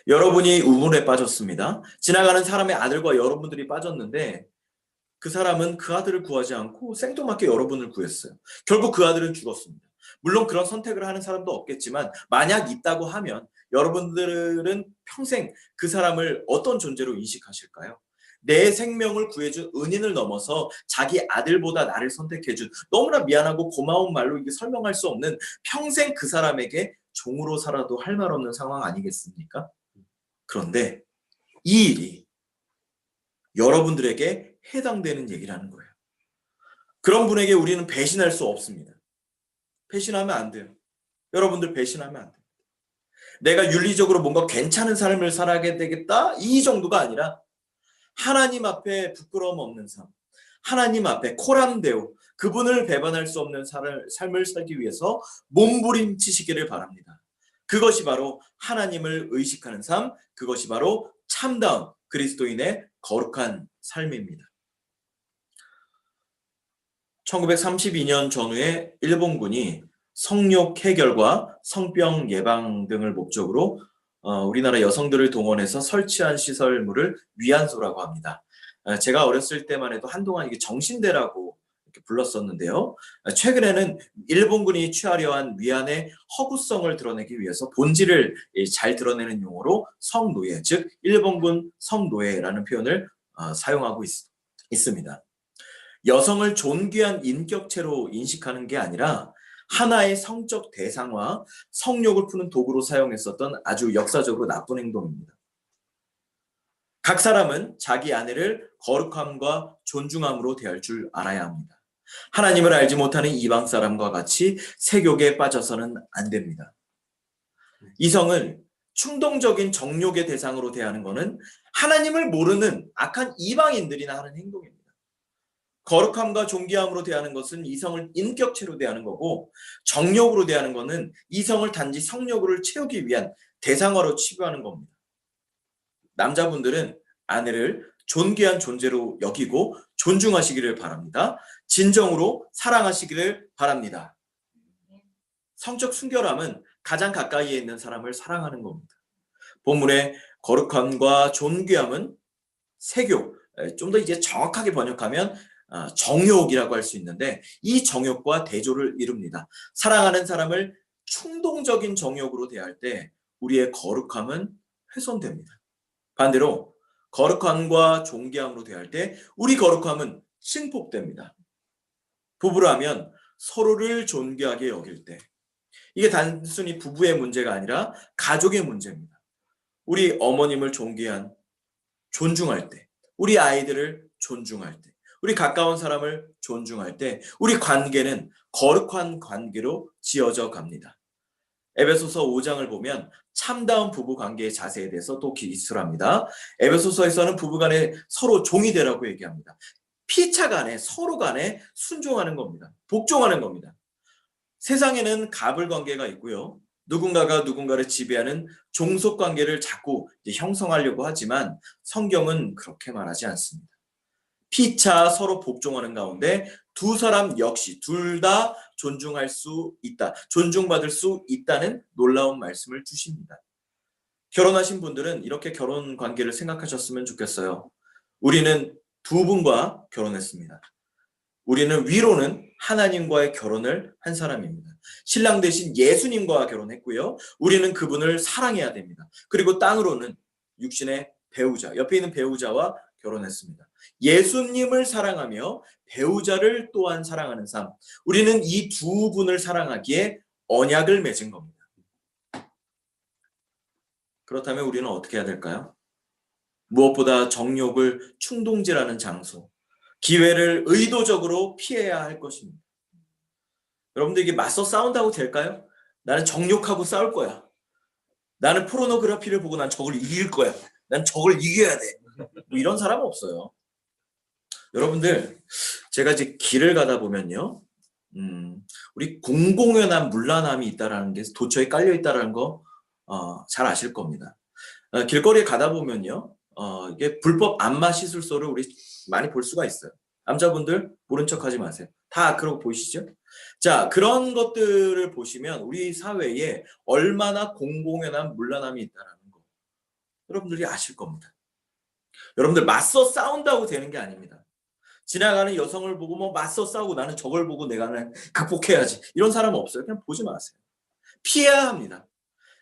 여러분이 우물에 빠졌습니다. 지나가는 사람의 아들과 여러분들이 빠졌는데 그 사람은 그 아들을 구하지 않고 생뚱맞게 여러분을 구했어요. 결국 그 아들은 죽었습니다. 물론 그런 선택을 하는 사람도 없겠지만 만약 있다고 하면 여러분들은 평생 그 사람을 어떤 존재로 인식하실까요? 내 생명을 구해준 은인을 넘어서 자기 아들보다 나를 선택해준 너무나 미안하고 고마운 말로 이게 설명할 수 없는 평생 그 사람에게 종으로 살아도 할 말 없는 상황 아니겠습니까? 그런데 이 일이 여러분들에게 해당되는 얘기라는 거예요. 그런 분에게 우리는 배신할 수 없습니다. 배신하면 안 돼요. 여러분들 배신하면 안 돼요. 내가 윤리적으로 뭔가 괜찮은 삶을 살아야 되겠다 이 정도가 아니라 하나님 앞에 부끄러움 없는 삶, 하나님 앞에 코람데오, 그분을 배반할 수 없는 삶을 살기 위해서 몸부림치시기를 바랍니다. 그것이 바로 하나님을 의식하는 삶, 그것이 바로 참다운 그리스도인의 거룩한 삶입니다. 1932년 전후에 일본군이 성욕 해결과 성병 예방 등을 목적으로 우리나라 여성들을 동원해서 설치한 시설물을 위안소라고 합니다. 제가 어렸을 때만 해도 한동안 이게 정신대라고 이렇게 불렀었는데요. 최근에는 일본군이 취하려 한 위안의 허구성을 드러내기 위해서 본질을 잘 드러내는 용어로 성노예, 즉 일본군 성노예라는 표현을 사용하고 있습니다. 여성을 존귀한 인격체로 인식하는 게 아니라 하나의 성적 대상화, 성욕을 푸는 도구로 사용했었던 아주 역사적으로 나쁜 행동입니다. 각 사람은 자기 아내를 거룩함과 존중함으로 대할 줄 알아야 합니다. 하나님을 알지 못하는 이방 사람과 같이 세욕에 빠져서는 안 됩니다. 이성을 충동적인 정욕의 대상으로 대하는 것은 하나님을 모르는 악한 이방인들이나 하는 행동입니다. 거룩함과 존귀함으로 대하는 것은 이성을 인격체로 대하는 거고, 정욕으로 대하는 것은 이성을 단지 성욕을 채우기 위한 대상화로 치부하는 겁니다. 남자분들은 아내를 존귀한 존재로 여기고 존중하시기를 바랍니다. 진정으로 사랑하시기를 바랍니다. 성적 순결함은 가장 가까이에 있는 사람을 사랑하는 겁니다. 본문의 거룩함과 존귀함은 세욕, 좀 더 이제 정확하게 번역하면 정욕이라고 할 수 있는데 이 정욕과 대조를 이룹니다. 사랑하는 사람을 충동적인 정욕으로 대할 때 우리의 거룩함은 훼손됩니다. 반대로 거룩함과 존귀함으로 대할 때 우리 거룩함은 증폭됩니다. 부부라면 서로를 존귀하게 여길 때, 이게 단순히 부부의 문제가 아니라 가족의 문제입니다. 우리 어머님을 존중할 때, 우리 아이들을 존중할 때, 우리 가까운 사람을 존중할 때 우리 관계는 거룩한 관계로 지어져 갑니다. 에베소서 5장을 보면 참다운 부부 관계의 자세에 대해서 또 기술합니다. 에베소서에서는 부부간에 서로 종이 되라고 얘기합니다. 피차 간에 서로 간에 순종하는 겁니다. 복종하는 겁니다. 세상에는 갑을 관계가 있고요. 누군가가 누군가를 지배하는 종속 관계를 자꾸 형성하려고 하지만 성경은 그렇게 말하지 않습니다. 피차 서로 복종하는 가운데 두 사람 역시 둘 다 존중할 수 있다. 존중받을 수 있다는 놀라운 말씀을 주십니다. 결혼하신 분들은 이렇게 결혼 관계를 생각하셨으면 좋겠어요. 우리는 두 분과 결혼했습니다. 우리는 위로는 하나님과의 결혼을 한 사람입니다. 신랑 대신 예수님과 결혼했고요. 우리는 그분을 사랑해야 됩니다. 그리고 땅으로는 육신의 배우자, 옆에 있는 배우자와 결혼했습니다. 예수님을 사랑하며 배우자를 또한 사랑하는 삶. 우리는 이 두 분을 사랑하기에 언약을 맺은 겁니다. 그렇다면 우리는 어떻게 해야 될까요? 무엇보다 정욕을 충동질하는 장소, 기회를 의도적으로 피해야 할 것입니다. 여러분들 이게 맞서 싸운다고 될까요? 나는 정욕하고 싸울 거야. 나는 포르노그래피를 보고 난 저걸 이길 거야. 난 저걸 이겨야 돼. 뭐 이런 사람은 없어요. 여러분들 제가 이제 길을 가다 보면요, 우리 공공연한 문란함이 있다라는 게 도처에 깔려 있다라는 거 잘 아실 겁니다. 길거리에 가다 보면요, 이게 불법 안마 시술소를 우리 많이 볼 수가 있어요. 남자분들 모른 척하지 마세요. 다 그러고 보이시죠? 자, 그런 것들을 보시면 우리 사회에 얼마나 공공연한 문란함이 있다라는 거 여러분들이 아실 겁니다. 여러분들 맞서 싸운다고 되는 게 아닙니다. 지나가는 여성을 보고 뭐 맞서 싸우고 나는 저걸 보고 내가 극복해야지 이런 사람은 없어요. 그냥 보지 마세요. 피해야 합니다.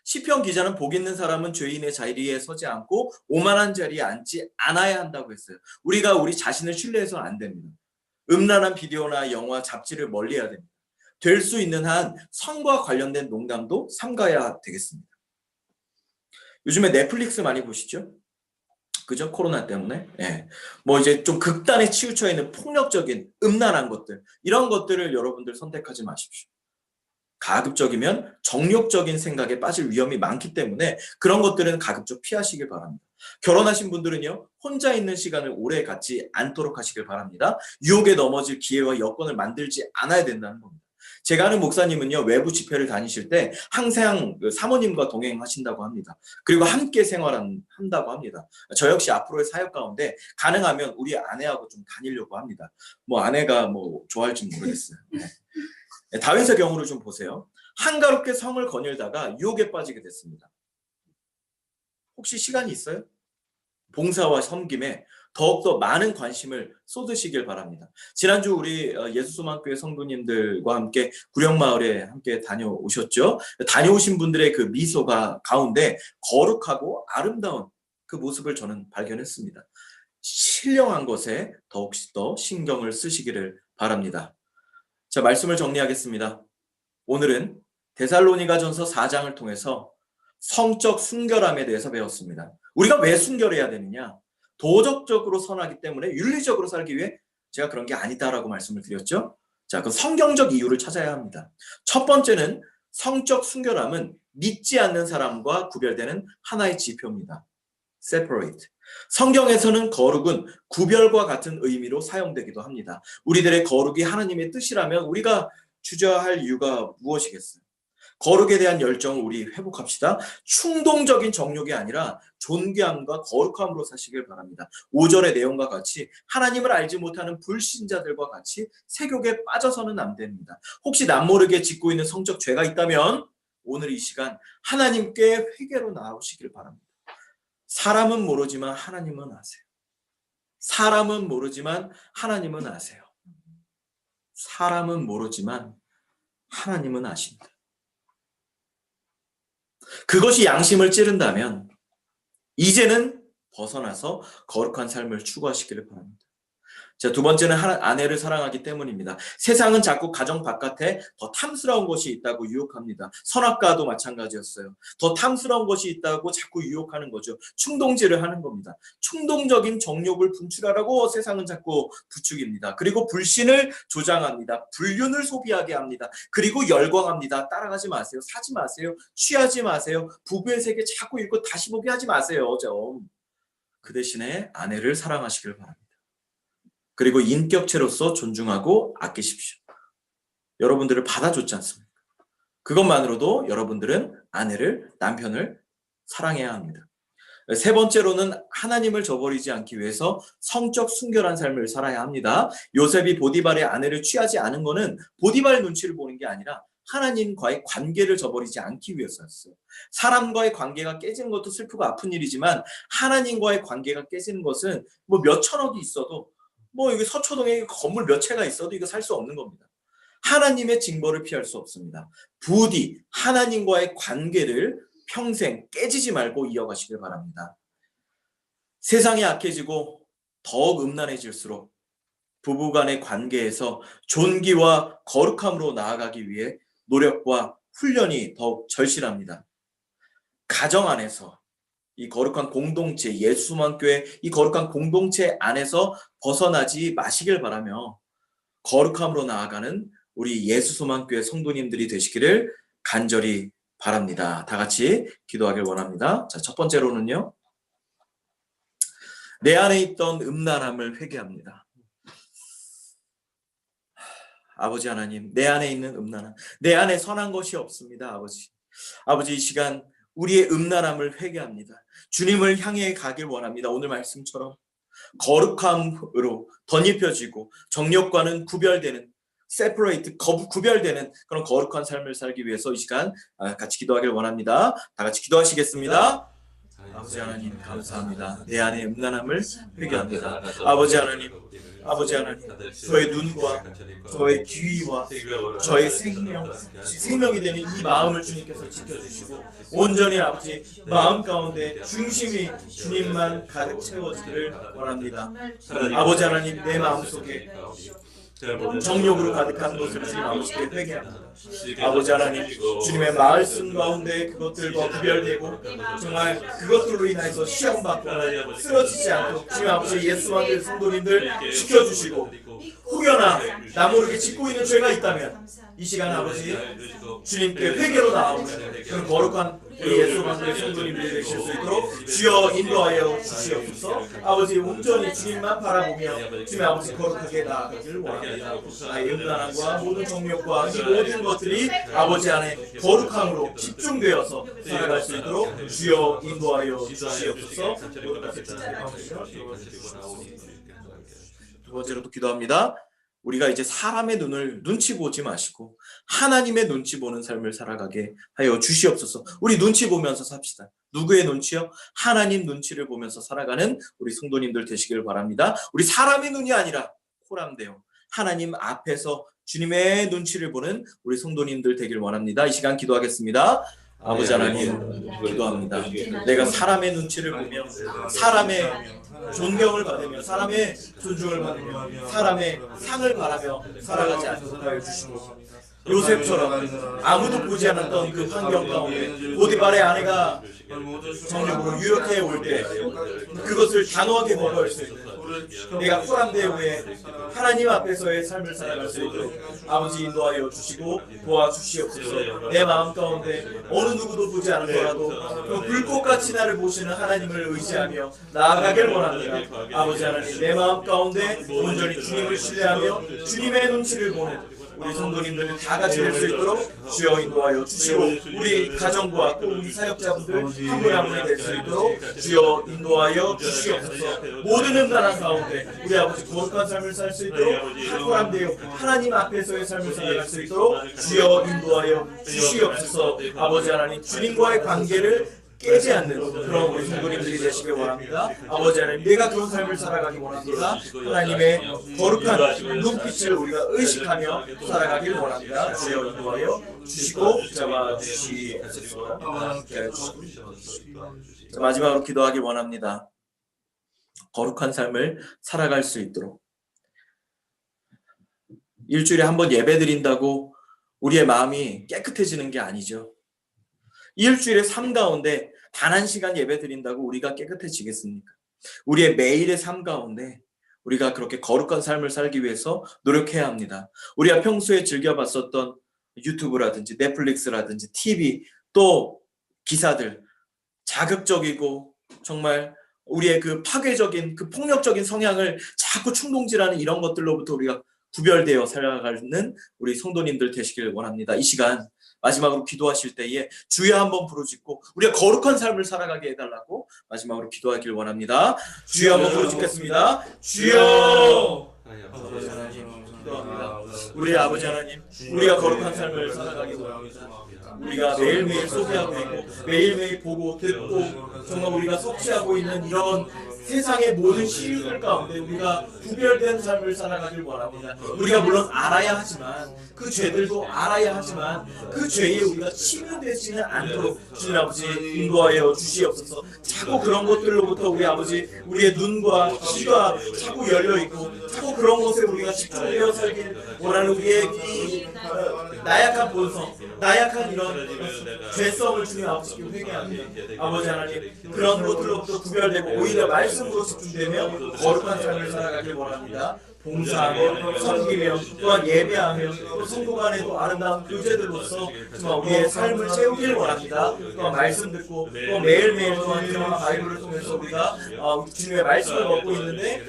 시편 기자는 복 있는 사람은 죄인의 자리에 서지 않고 오만한 자리에 앉지 않아야 한다고 했어요. 우리가 우리 자신을 신뢰해서는 안 됩니다. 음란한 비디오나 영화, 잡지를 멀리해야 됩니다. 될 수 있는 한 성과 관련된 농담도 삼가야 되겠습니다. 요즘에 넷플릭스 많이 보시죠? 그죠? 코로나 때문에. 예. 뭐 이제 좀 극단에 치우쳐 있는 폭력적인 음란한 것들, 이런 것들을 여러분들 선택하지 마십시오. 가급적이면 정욕적인 생각에 빠질 위험이 많기 때문에 그런 것들은 가급적 피하시길 바랍니다. 결혼하신 분들은요, 혼자 있는 시간을 오래 갖지 않도록 하시길 바랍니다. 유혹에 넘어질 기회와 여건을 만들지 않아야 된다는 겁니다. 제가 아는 목사님은요, 외부 집회를 다니실 때 항상 사모님과 동행하신다고 합니다. 그리고 함께 생활한다고 합니다. 저 역시 앞으로의 사역 가운데 가능하면 우리 아내하고 좀 다니려고 합니다. 뭐 아내가 뭐 좋아할지 모르겠어요. 네. 다윗의 경우를 좀 보세요. 한가롭게 성을 거닐다가 유혹에 빠지게 됐습니다. 혹시 시간이 있어요? 봉사와 섬김에 더욱더 많은 관심을 쏟으시길 바랍니다. 지난주 우리 예수소망교회 성도님들과 함께 구령마을에 함께 다녀오셨죠? 다녀오신 분들의 그 미소가 가운데 거룩하고 아름다운 그 모습을 저는 발견했습니다. 신령한 것에 더욱더 더 신경을 쓰시기를 바랍니다. 자, 말씀을 정리하겠습니다. 오늘은 데살로니가전서 4장을 통해서 성적 순결함에 대해서 배웠습니다. 우리가 왜 순결해야 되느냐? 도덕적으로 선하기 때문에 윤리적으로 살기 위해 제가 그런 게 아니다라고 말씀을 드렸죠. 자, 그 성경적 이유를 찾아야 합니다. 첫 번째는 성적 순결함은 믿지 않는 사람과 구별되는 하나의 지표입니다. separate. 성경에서는 거룩은 구별과 같은 의미로 사용되기도 합니다. 우리들의 거룩이 하나님의 뜻이라면 우리가 주저할 이유가 무엇이겠어요? 거룩에 대한 열정을 우리 회복합시다. 충동적인 정욕이 아니라 존귀함과 거룩함으로 사시길 바랍니다. 5절의 내용과 같이 하나님을 알지 못하는 불신자들과 같이 세욕에 빠져서는 안 됩니다. 혹시 남모르게 짓고 있는 성적 죄가 있다면 오늘 이 시간 하나님께 회개로 나오시길 바랍니다. 사람은 모르지만 하나님은 아세요. 사람은 모르지만 하나님은 아세요. 사람은 모르지만 하나님은 아십니다. 그것이 양심을 찌른다면 이제는 벗어나서 거룩한 삶을 추구하시기를 바랍니다. 자, 두 번째는 아내를 사랑하기 때문입니다. 세상은 자꾸 가정 바깥에 더 탐스러운 것이 있다고 유혹합니다. 선악과도 마찬가지였어요. 더 탐스러운 것이 있다고 자꾸 유혹하는 거죠. 충동질을 하는 겁니다. 충동적인 정욕을 분출하라고 세상은 자꾸 부추깁니다. 그리고 불신을 조장합니다. 불륜을 소비하게 합니다. 그리고 열광합니다. 따라가지 마세요. 사지 마세요. 취하지 마세요. 부부의 세계 자꾸 읽고 다시 보게 하지 마세요. 좀. 그 대신에 아내를 사랑하시길 바랍니다. 그리고 인격체로서 존중하고 아끼십시오. 여러분들을 받아줬지 않습니까? 그것만으로도 여러분들은 아내를, 남편을 사랑해야 합니다. 세 번째로는 하나님을 저버리지 않기 위해서 성적 순결한 삶을 살아야 합니다. 요셉이 보디발의 아내를 취하지 않은 것은 보디발 눈치를 보는 게 아니라 하나님과의 관계를 저버리지 않기 위해서였어요. 사람과의 관계가 깨지는 것도 슬프고 아픈 일이지만 하나님과의 관계가 깨지는 것은 뭐 몇 천억이 있어도 여기 서초동에 건물 몇 채가 있어도 이거 살 수 없는 겁니다. 하나님의 징벌을 피할 수 없습니다. 부디 하나님과의 관계를 평생 깨지지 말고 이어가시길 바랍니다. 세상이 악해지고 더욱 음란해질수록 부부간의 관계에서 존귀와 거룩함으로 나아가기 위해 노력과 훈련이 더욱 절실합니다. 가정 안에서 이 거룩한 공동체, 예수만교회 이 거룩한 공동체 안에서 벗어나지 마시길 바라며 거룩함으로 나아가는 우리 예수소망교회 성도님들이 되시기를 간절히 바랍니다. 다 같이 기도하길 원합니다. 자, 첫 번째로는요. 내 안에 있던 음란함을 회개합니다. 아버지 하나님, 내 안에 있는 음란함, 내 안에 선한 것이 없습니다. 아버지 이 시간 우리의 음란함을 회개합니다. 주님을 향해 가길 원합니다. 오늘 말씀처럼 거룩함으로 덧입혀지고 정욕과는 구별되는 구별되는 그런 거룩한 삶을 살기 위해서 이 시간 같이 기도하길 원합니다. 다 같이 기도하시겠습니다. 아버지 하나님 감사합니다. 내 안에 음란함을 회개합니다. 아버지 하나님, 저의 눈과 저의 귀와 저의 생명이 되는 이 마음을 주님께서 지켜주시고 온전히 아버지 마음 가운데 중심이 주님만 가득 채워지기를 원합니다. 아버지 하나님, 내 마음속에 정욕으로 가득한 것을 주님 아버지께 회개합니다. 아버지 하나님, 주님의 말씀 가운데 그것들과 구별되고 정말 그것들로 인해서 시험받고 쓰러지지 않도록 주님 아버지 예수만의 성도님들 지켜주시고 혹여나 나 모르게 짓고 있는 죄가 있다면 이 시간 아버지 주님께 회개로 나오는 그런 거룩한 우리 예수만의 성도님들이 되실 수 있도록 주여 인도하여 주시옵소서. 아버지 온전히 주님만 바라보며 주님 아버지 거룩하게 나아가기를 원합니다. 나의 음란함과 모든 정욕과 이 모든 것들이 아버지 안에 거룩함으로 집중되어서 살아갈 수 있도록 주여 인도하여 주시옵소서. 두 번째로도 기도합니다. 우리가 이제 사람의 눈을 눈치 보지 마시고 하나님의 눈치 보는 삶을 살아가게 하여 주시옵소서. 우리 눈치 보면서 삽시다. 누구의 눈치요? 하나님 눈치를 보면서 살아가는 우리 성도님들 되시길 바랍니다. 우리 사람의 눈이 아니라 코람데요. 하나님 앞에서 주님의 눈치를 보는 우리 성도님들 되길 원합니다. 이 시간 기도하겠습니다. 아버지 하나님 기도합니다. 내가 사람의 눈치를 보며 사람의 존경을 받으며 사람의 존중을 받으며 사람의 상을 바라며 살아가지 않도록 하여 주시고 요셉처럼 아무도 보지 않았던 그 환경 가운데 보디발의 아내가 정욕으로 유혹해 올 때 그것을 단호하게 거부할 수 있는 내가 코람데오의 하나님 앞에서의 삶을 살아갈 수 있도록 아버지 인도하여 주시고 도와주시옵소서. 내 마음 가운데 어느 누구도 보지 않더라도 그 불꽃같이 나를 보시는 하나님을 의지하며 나아가길 원합니다. 아버지 하나님, 내 마음 가운데 온전히 주님을 신뢰하며 주님의 눈치를 보는 우리 성도님들 다 같이 될 수 있도록 주여 인도하여 주시고 우리 가정과 또 우리 사역자분들 한 분 한 분이 될 수 있도록 주여 인도하여 주시옵소서. 모든 음란한 가운데 우리 아버지 거룩한 삶을 살 수 있도록 한사람되어 하나님 앞에서의 삶을 살아갈 수 있도록 주여 인도하여 주시옵소서. 아버지 하나님, 주님과의 관계를 깨지 않는 그런 우리 성도님들이 되시길 원합니다. 아버지 하나님, 내가 그런 삶을 살아가기 원합니다. 하나님의 거룩한 눈빛을 우리가 의식하며 살아가길 원합니다. 주여 인도하여 주시고 붙잡아 주시옵소서. 마지막으로 기도하길 원합니다. 거룩한 삶을 살아갈 수 있도록 일주일에 한 번 예배 드린다고 우리의 마음이 깨끗해지는 게 아니죠. 일주일의 삶 가운데 단 한 시간 예배 드린다고 우리가 깨끗해지겠습니까? 우리의 매일의 삶 가운데 우리가 그렇게 거룩한 삶을 살기 위해서 노력해야 합니다. 우리가 평소에 즐겨봤었던 유튜브라든지 넷플릭스라든지 TV 또 기사들, 자극적이고 정말 우리의 그 파괴적인 그 폭력적인 성향을 자꾸 충동질하는 이런 것들로부터 우리가 구별되어 살아가는 우리 성도님들 되시길 원합니다. 이 시간 마지막으로 기도하실 때에 주여 한번 부르짖고 우리가 거룩한 삶을 살아가게 해달라고 마지막으로 기도하길 원합니다. 주여 한번 부르짖겠습니다. 주여. 기도합니다. 우리 아버지 하나님, 우리가 거룩한 삶을 살아가기 원합니다. 우리가 매일매일 소비하고 있고 매일매일 보고 듣고 정말 우리가 섭취하고 있는 이런 세상의 모든 시류들 가운데 우리가 구별된 삶을 살아가길 원합니다. 우리가 물론 알아야 하지만 그 죄들도 알아야 하지만 그 죄에 우리가 침입되지는 않도록 주님 아버지 인도하여 주시옵소서. 자꾸 그런 것들로부터 우리 아버지 우리의 눈과 귀가 자꾸 열려있고 자꾸 그런 것에 우리가 집중되어 살길 원하는 우리의 이 나약한 본성, 나약한 이런 죄성을 주님 아버지께 회개합니다. 아버지 하나님, 그런 것들로부터 구별되고 오히려 말씀으로 집중되며 거룩한 삶을 살아가길 원합니다. 봉사하며 섬기며 또한 예배하며 또 성도 간에도 아름다운 교제들로서 정말 우리의 삶을 채우길 원합니다. 또한 말씀 듣고 또 매일매일 또한 드라마 바이블을 통해서 우리가 주님의 말씀을 먹고 있는데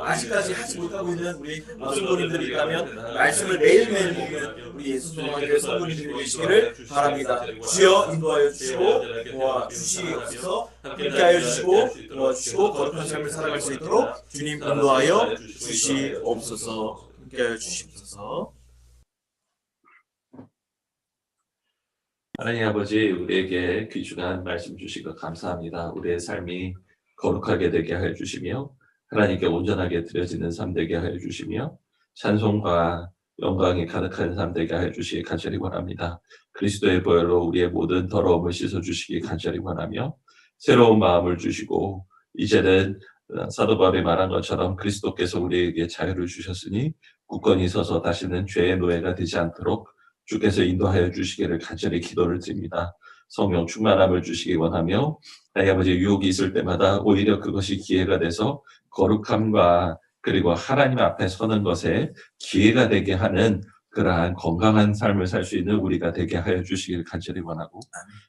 아직까지 하지 못하고 있는 우리 성도님들이 있다면 말씀을 매일매일 먹는 우리 예수 성도님들의 성도님들이 되시기를 바랍니다. 주여 인도하여 주시고 도와주시옵소서. 함께하여 주시고 도와주시고 거룩한 삶을 살아갈 수 있도록 주님 인도하여 주시옵소서. 함께하여 주시옵소서. 하나님 아버지, 우리에게 귀중한 말씀 주신 것 감사합니다. 우리의 삶이 거룩하게 되게 하여 주시며 하나님께 온전하게 드려지는 삶 되게 하여 주시며 찬송과 영광이 가득한 삶 되게 하여 주시기 간절히 원합니다. 그리스도의 보혈로 우리의 모든 더러움을 씻어주시기 간절히 원하며 새로운 마음을 주시고 이제는 사도 바울이 말한 것처럼 그리스도께서 우리에게 자유를 주셨으니 굳건히 서서 다시는 죄의 노예가 되지 않도록 주께서 인도하여 주시기를 간절히 기도를 드립니다. 성령 충만함을 주시기 원하며 나의 아버지 유혹이 있을 때마다 오히려 그것이 기회가 돼서 거룩함과 그리고 하나님 앞에 서는 것에 기회가 되게 하는 그러한 건강한 삶을 살 수 있는 우리가 되게 하여 주시길 간절히 원하고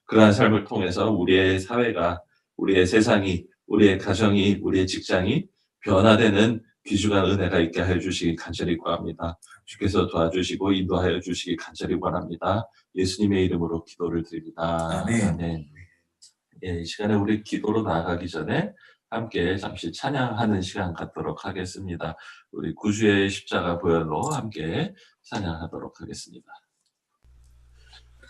그러한 삶을 통해서 우리의 사회가, 우리의 세상이, 우리의 가정이, 우리의 직장이 변화되는 귀중한 은혜가 있게 하여 주시기 간절히 구합니다. 주께서 도와주시고 인도하여 주시기 간절히 원합니다. 예수님의 이름으로 기도를 드립니다. 아멘. 이 시간에 우리 기도로 나아가기 전에 함께 잠시 찬양하는 시간 갖도록 하겠습니다. 우리 구주의 십자가 보혈로 함께 찬양하도록 하겠습니다.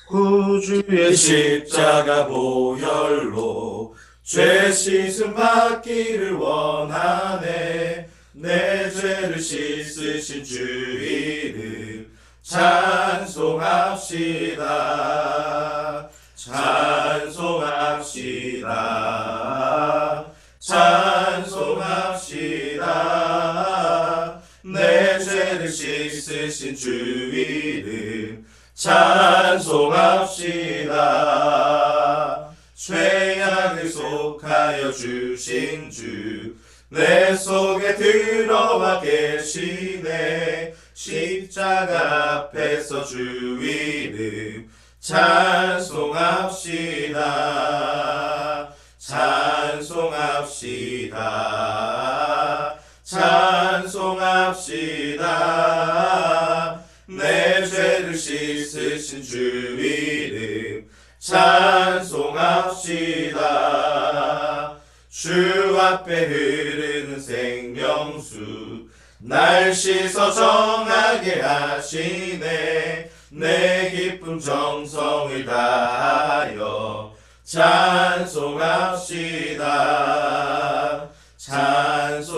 구주의 십자가 보혈로 죄 씻음 받기를 원하네. 내 죄를 씻으신 주 이름 찬송합시다. 찬송합시다. 찬송합시다. 내 죄를 씻으신 주 이름 찬송합시다. 죄악을 속하여 주신 주 내 속에 들어와 계시네. 십자가 앞에서 주 이름 찬송합시다. 찬송합시다. 찬송합시다. 내 죄를 씻으신 주 이름 찬송합시다. 주 앞에 흐르는 생명수 날 씻어 정하게 하시네. 내 기쁨 정성을 다하여 찬송합시다. 찬송합시다.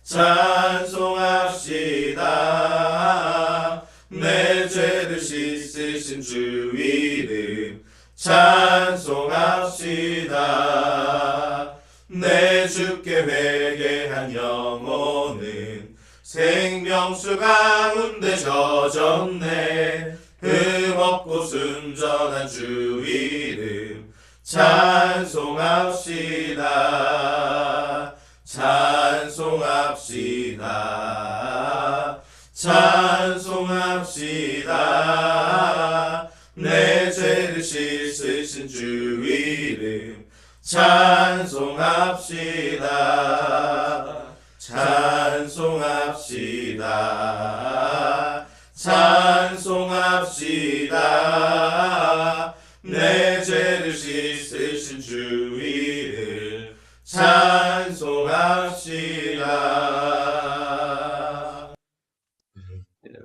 찬송합시다. 내 죄를 씻으신 주 이름 찬송합시다. 내 주께 회개한 영혼은 생명수 가운데 젖었네. 흠없고 순전한 주 이름 찬송합시다. 찬송합시다. 찬송합시다. 내 죄를 씻으신 주 이름 찬송합시다. 찬송합시다. 찬송합시다. 내 죄를 씻으신 주 이름 찬송합시다.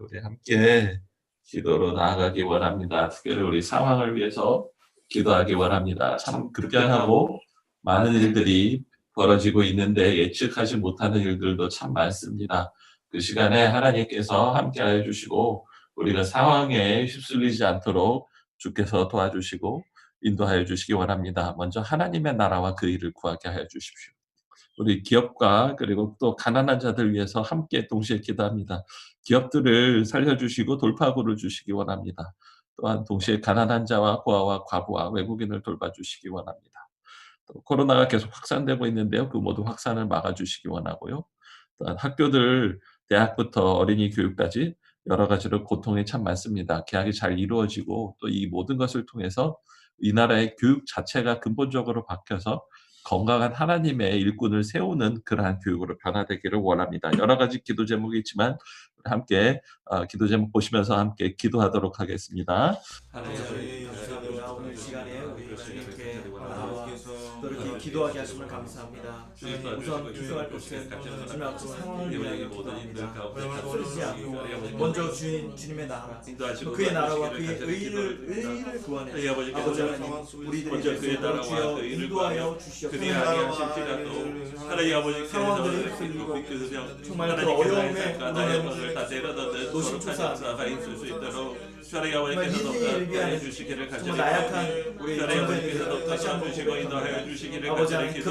우리 함께 기도로 나아가기 원합니다. 특별히 우리 상황을 위해서 기도하기 원합니다. 참 급변하고 많은 일들이 벌어지고 있는데 예측하지 못하는 일들도 참 많습니다. 그 시간에 하나님께서 함께하여 주시고 우리가 상황에 휩쓸리지 않도록 주께서 도와주시고 인도하여 주시기 원합니다. 먼저 하나님의 나라와 그 일을 구하게 하여 주십시오. 우리 기업가 그리고 또 가난한 자들 위해서 함께 동시에 기도합니다. 기업들을 살려주시고 돌파구를 주시기 원합니다. 또한 동시에 가난한 자와 고아와 과부와 외국인을 돌봐주시기 원합니다. 또 코로나가 계속 확산되고 있는데요. 그 모든 확산을 막아주시기 원하고요. 또한 학교들, 대학부터 어린이 교육까지 여러 가지로 고통이 참 많습니다. 계약이 잘 이루어지고 또 이 모든 것을 통해서 이 나라의 교육 자체가 근본적으로 바뀌어서 건강한 하나님의 일꾼을 세우는 그러한 교육으로 변화되기를 원합니다. 여러 가지 기도 제목이 있지만 함께 기도 제목 보시면서 함께 기도하도록 하겠습니다. 하나님 감사합니다. 오늘 시간에 우리 주님께 나와 또 이렇게 기도하게 하심을 감사합니다. 우선 기도할 것은 주님 앞으로 상황을 위하여 기도합니다. 쓰지 않고 먼저 주님의 나라, 그의 나라와 그의 의를 구하는 아버지 하나님, 우리들의 죄를 주여 인도하여 주시옵소서. 하나님 아버지 상황들이 흔들리고 정말 그 어려움에 노심초사하가 있을 수 있도록 정말 일일이 일비하는 정말 나약한 우리 전도인들을 다시 한번 인도하여 아버지 하나님,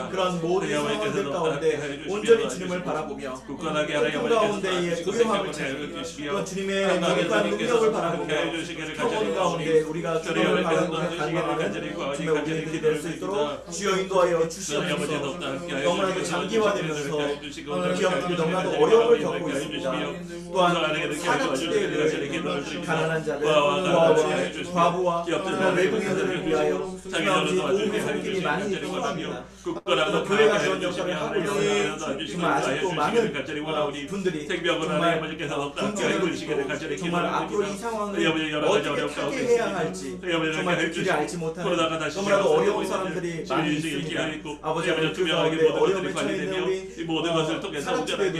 그런 모든 상황들 가운데 온전히 주님을 바라보며 그 가운데의 고요함을 찾는 그런 주님의 강력한 능력을 바라보며 평온 가운데 우리가 주님을 바라보며 간구하는 주님의 우리를 기댈 수 있도록 주여 인도하여 주시옵소서. 너무나도 장기화되면서 기업들이 너무나도 어려움을 겪고 있습니다. 또한 사각지대에 가난한 자들, 고아와 과부와 외국인들을 위하여 주님의 도움의 손길이 많이 필요합니다. 교회가 그런 역할을 하고 있습니다. 정말 아직도 많은 분들이 정말 분주해지고 정말 앞으로 이 상황을 어떻게 타개해야 할지 정말 그 길을 알지 못하는 너무나도 어려운 사람들이 많이 있습니다. 아버지 그 가운데 어려움에 처해 있는 우리 사각지대에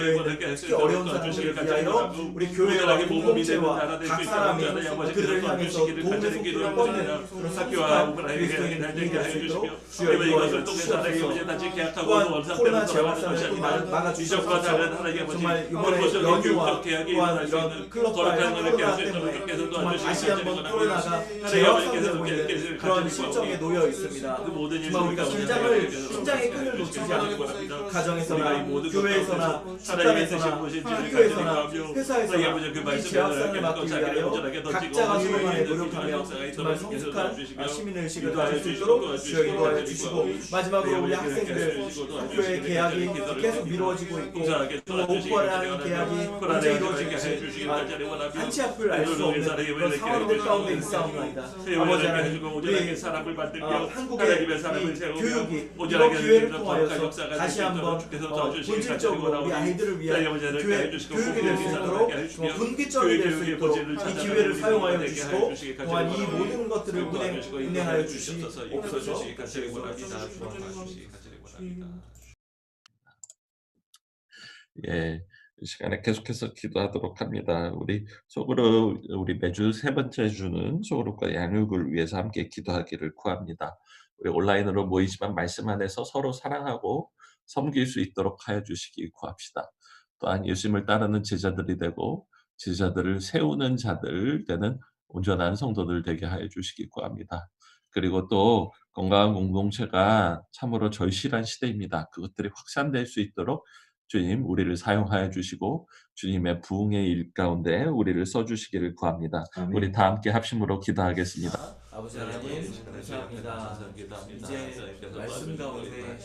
특히 어려운 사람들을 위하여 우리 교회와 공동체와 각 사람이 그들을 향해서 도움의 손길을 뻗는 그런 사교와 그리스도인들이 될 수 있도록 주여 인도하여 주시옵소서. 또한 코로나 재확산을 막아주시옵소서. 정말 이번에 연휴와 또한 이런 클럽과 코로나 때문에 정말 다시 한번 코로나가 재확산되고 있는 그런 실정에 놓여 있습니다. 정말 우리가 긴장의 끈을 놓치지 않고 가정에서나 교회에서나 집단에서나 학교에서나 회사에서나 이 재확산을 막기 위하여 각자가 서로간에 노력하며 정말 성숙한 시민의식을 가질 수 있도록 주여 인도하여 주시고 마지막으로 우리 학생들 학교의 계약이 계속 미뤄지고 있고 정말 오프라인 계약이 언제 이루어질지 한치 앞을 알 수 없는 그런 상황들 가운데 있사옵나이다. 아버지 하나님 우리 한국의 이 교육이 이번 기회를 통하여서 다시 한번 본질적으로 우리 아이들을 위한 교육이 될 수 있도록 분기점이 될 수 있도록 이 기회를 사용하여 주시고 또한 이 모든 것들을 운행하여 주시옵소서. 예, 이 시간에 계속해서 기도하도록 합니다. 우리 매주 세 번째 주는 소그룹과 양육을 위해서 함께 기도하기를 구합니다. 우리 온라인으로 모이지만 말씀 안에서 서로 사랑하고 섬길 수 있도록 하여 주시기 구합시다. 또한 예수님을 따르는 제자들이 되고 제자들을 세우는 자들 되는 온전한 성도들 되게 하여 주시기 구합니다. 그리고 또 건강한 공동체가 참으로 절실한 시대입니다. 그것들이 확산될 수 있도록 주님 우리를 사용하여 주시고 주님의 부흥의 일 가운데 우리를 써 주시기를 구합니다. 아멘. 우리 다 함께 합심으로 기도하겠습니다. 아버지 하나님 감사합니다. 이제 말씀 가운데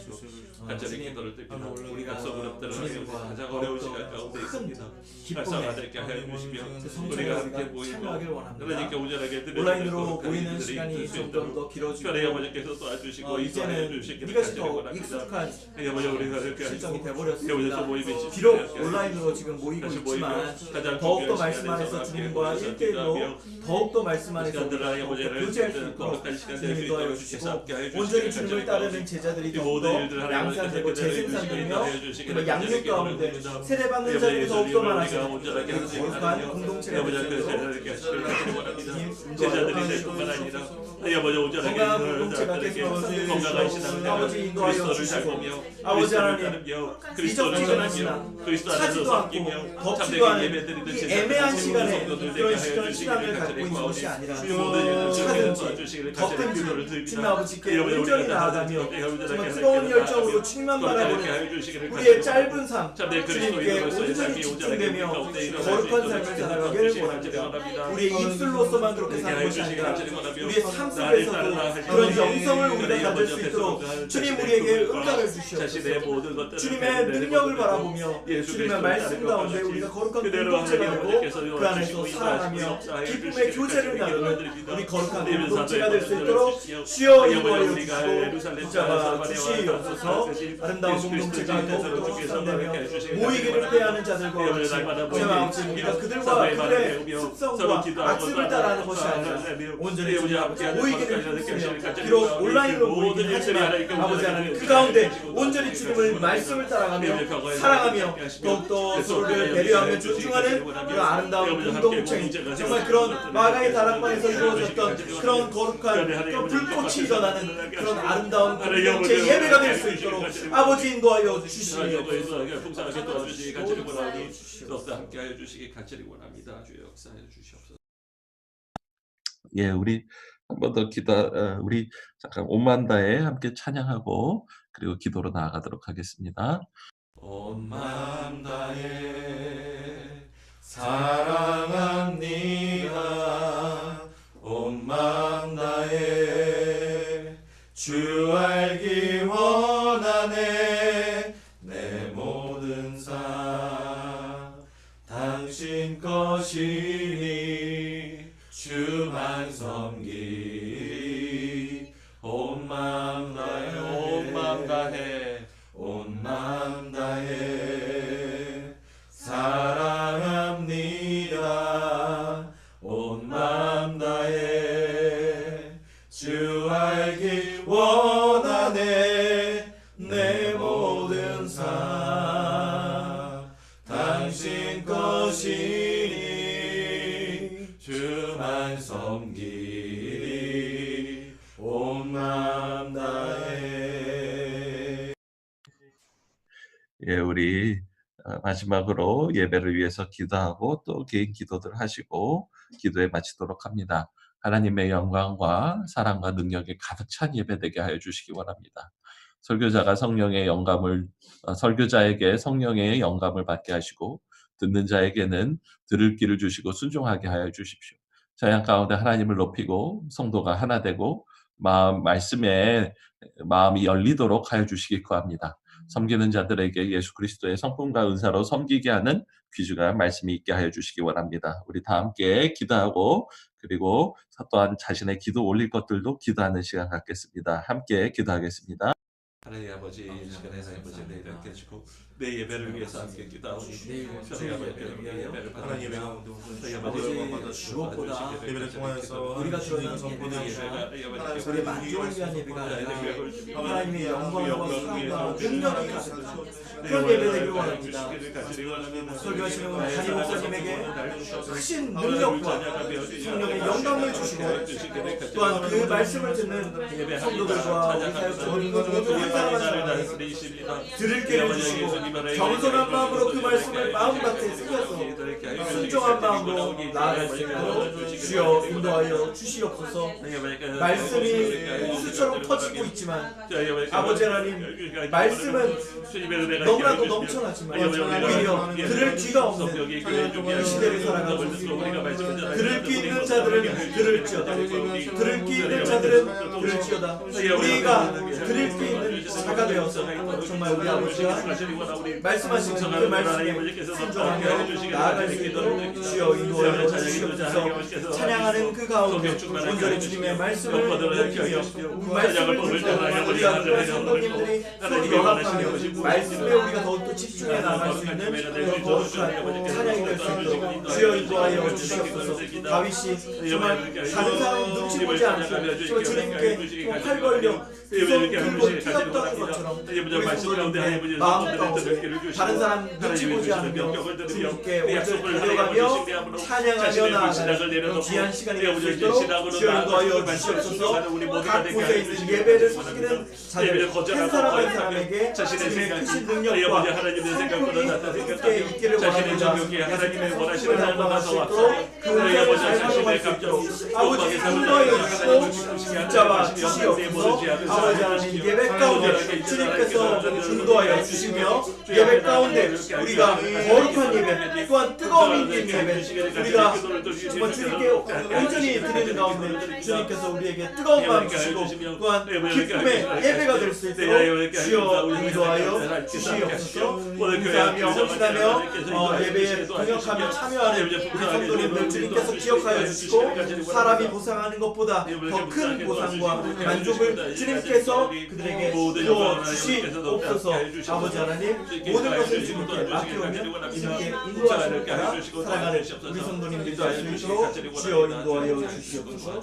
간절히 주님, 기도를 드립니다. 우리가 주님과 가장 어려운 시간 가운데 있습니다. 기쁨에 발상하게 하여 주시며 성찬에 우리가 함께 우리가 모이고 참여하길 원합니다. 하나님께 온전하게 드리는 온라인으로 것을 모이는 저희들이 시간이 있을 수 점점 있도록 더 길어지고 특별히 아버지께서 도와주시고 인도하여 이제는 주시기를 이것이 간절히 더 원합니다. 익숙한 아버지 우리가 이렇게 실정이 하시고 돼버렸습니다. 여기서 모임이 비록 집중하게 온라인으로 지금 모이고 다시 있지만 모이며 가장 더욱더 중요한 말씀 시간에서 안에서 함께 주님과 모여서 1대1로 기도하며 더욱더 말씀 안에서 시간들을 하여 더욱더 보좌를 교제할 수 주시는 있도록 거룩한 시간 될수 주님이 있도록 도와주시고 주께서 함께 하여 주시기를 온전히 주님을 간절히 따르는 제자들이 이 모든 더욱더 일들 하나님 양산되고 아버지 재생산되며 주시기를 양육 간절히 가운데 기도합니다. 세례받는 자들이 더욱더 우리가 많아서 온전하게 할 수 있는 거룩한 공동체가 아버지 되도록 제자들에게 하시기를 간절히 원합니다. 주님 제자들이 될 인도하여 뿐만 주시옵소서. 아니라 아버지 온전하게 건강한 인도하여 공동체가 자들에게 계속 확산되게 건강한 해주시고 신앙을 아버지 인도하여 그리스도를 잘 주시고 보며 아버지 그리스도를 하나님 따르며 그리스도를 이적지근한 전하며 신앙 그리스도 안에서 차지도 않고 섬기며 덮지도 참되게 않은 예배드리는 이 제자들 애매한 모든 시간에 성도들 그런 되게 시간 하여 신앙을 주시기를 갖고 간절히 있는 것이 구하오니 아니라 주의 모든 일들 차든지 도와주시기를 간절히 기도를 덮든지 주님 드립니다. 아버지께 온전히 나아가며 정말 뜨거운 열정으로 주님만 바라보는 우리의 우리의 짧은 삶 주님께 온전히 집중되며 거룩한 삶을 살아가기를 원합니다. 우리의 입술로서만 그렇게 사는 것이 아니라 우리의 삶 속에서도 그런 영성을 우리가 가질 수 있도록 주님 우리에게 응답을 주시옵소서. 주님의 능력을 바라보며 주님의 말씀 가운데 우리가 거룩한 공동체가 되고 그 안에서 살아가며 기쁨의 교제를 나누는 우리 거룩한 공동체가 될 수 있도록 주여 인도하여 주시고 붙잡아 주시옵소서. 아름다운 공동체가 더욱더 확산되며 모이기를 패하는 자들과 같이 주님 아버지 우리가 그들과 그들의 습성과 악습을 따라하는 것이 아니라 온전히 주님 아버지 모이기를 힘쓰며 비록 온라인으로 모이긴 하지만 아버지 하나님 그 가운데 온전히 주님을 말씀을 따라가며 사랑하며 더욱더 서로를 배려하며 존중하는 이런 아름다운 공동체 정말 그런 마가의 다락방에서 이루어졌던 그런 거룩한 그런 불꽃이 일어나는 그런 아름다운 공동체 예배가 될 수 있도록 아버지 인도하여 주시옵소서. 풍성하게 도와주시기 간절히 원하오니 더욱더 함께하여 주시기 간절히 원합니다. 주여 역사하여 주시옵소서. 예, 우리 한 번 더 우리 잠깐 온만다에 함께 찬양하고 그리고 기도로 나아가도록 하겠습니다. 온 마음 다해 사랑합니다. 온 마음 다해 주 알기 원하네. 내 모든 삶 당신 것이니 주만 섬기. 온 마음 다해 온 마음 다해 온 마음 다해 사랑합니다. 온 마음 다해 주 알기 원하네. 내 모든 삶 당신 것이니 주만 섬기리. 온 마음 다해. 예, 우리 마지막으로 예배를 위해서 기도하고 또 개인 기도들 하시고 기도에 마치도록 합니다. 하나님의 영광과 사랑과 능력이 가득 찬 예배 되게 하여 주시기 원합니다. 설교자에게 성령의 영감을 받게 하시고 듣는 자에게는 들을 귀를 주시고 순종하게 하여 주십시오. 저희 가운데 하나님을 높이고 성도가 하나 되고 말씀에 마음이 열리도록 하여 주시기 구합니다. 섬기는 자들에게 예수 그리스도의 성품과 은사로 섬기게 하는 귀중한 말씀이 있게 하여 주시기 원합니다. 우리 다 함께 기도하고 그리고 또한 자신의 기도 올릴 것들도 기도하는 시간 갖겠습니다. 함께 기도하겠습니다. 하나님 아버지 이 시간에 하나님 아버지 내일 함께 해주고 내 예배를 위해서 함께 기도하오니 편히 아버지 예배를 받아 하나님 예배 가운데 저희 아버지 아버지 무엇보다 예배를 통하여서 우리가 드리는 전보다 예배가 우리의 만족을 위한 예배가 아니라 하나님의 영광과 사랑과 능력이 가득한 그런 예배되길 원합니다. 설교하시는 담임 목사님에게 크신 능력과 성령의 영감을 주시고 또한 그 말씀을 듣는 성도들과 우리 사역자들과 모든 한 사람 한 사람에게 들을 기회를 주시고 겸손한 마음으로 그 말씀을 마음밭에 새겨서 순종한 마음으로 나아갈 수 있도록 주여 인도하여 주시옵소서. 말씀이 홍수처럼 터지고 있지만 아버지 하나님 말씀은 너무나도 넘쳐나지만 오히려 들을 귀가 없는 이 시대를 살아가고 있습니다. 들을 귀 있는 자들은 들을지어다. 들을 귀 있는 자들은 들을지어다. 우리가 들을 귀 있는 자가 되어서 정말 우리 아버지가 말씀하신 그 말씀에 순종하며 나아갈 수 있도록 주여 인도하여 주시옵소서. 찬양하는 그 가운데 온전히 주님의 말씀을 느끼며 그 말씀을 듣고 우리가 그 성도님들이 서로 연합하며 말씀에 우리가 더욱더 집중해 나갈 수 있는 그런 거룩한 찬양이 될 수 있도록 주여 인도하여 주시옵소서. 다윗이 정말 다른 사람 눈치 보지 않고 정말 주님께 팔 벌려 두손 들고 뛰었던 것처럼 우리 성도님들의 마음 가운데 다른 사람 눈치 보지 않으며 주님께 온전히 달려가며 찬양하며 나아가는 귀한 시간이 될 수 있도록 주여 인도하여 주시옵소서. 각 곳에 있는 예배를 섬기는 자들 한 사람 한 사람에게 주님의 크신 능력과 성품이 함께 있기를 원합니다. 하나님의 원하시는 영광할 수 있도록 그 은혜를 잘 활용할 수 있도록 아버지 인도하여 주시고 붙잡아 주시옵소서. 아버지 하나님 예배 가운데 주님께서 인도하여 주시며 예배 가운데 우리가 거룩한 예배 또한 뜨거운 있는 예배 우리가 정말 주님께 온전히 드리는 가운데 주님께서 우리에게 뜨거운 마음 주시고 또한 기쁨의 예배가 될 수 있도록 주여 인도하여 주시옵소서. 인사하며 헌신하며 예배에 동역하며 참여하는 우리 성도님들 주님께서 기억하여 주시고 사람이 보상하는 것보다 더 큰 보상과 만족을 주님께서 그들에게 주어 주시옵소서. 아버지 하나님 모든 것을 주님께 맡겨오며 주님께 인도하시는 따라 살아가는 우리 성도님들이 될 수 있도록 주여 인도하여 주시옵소서.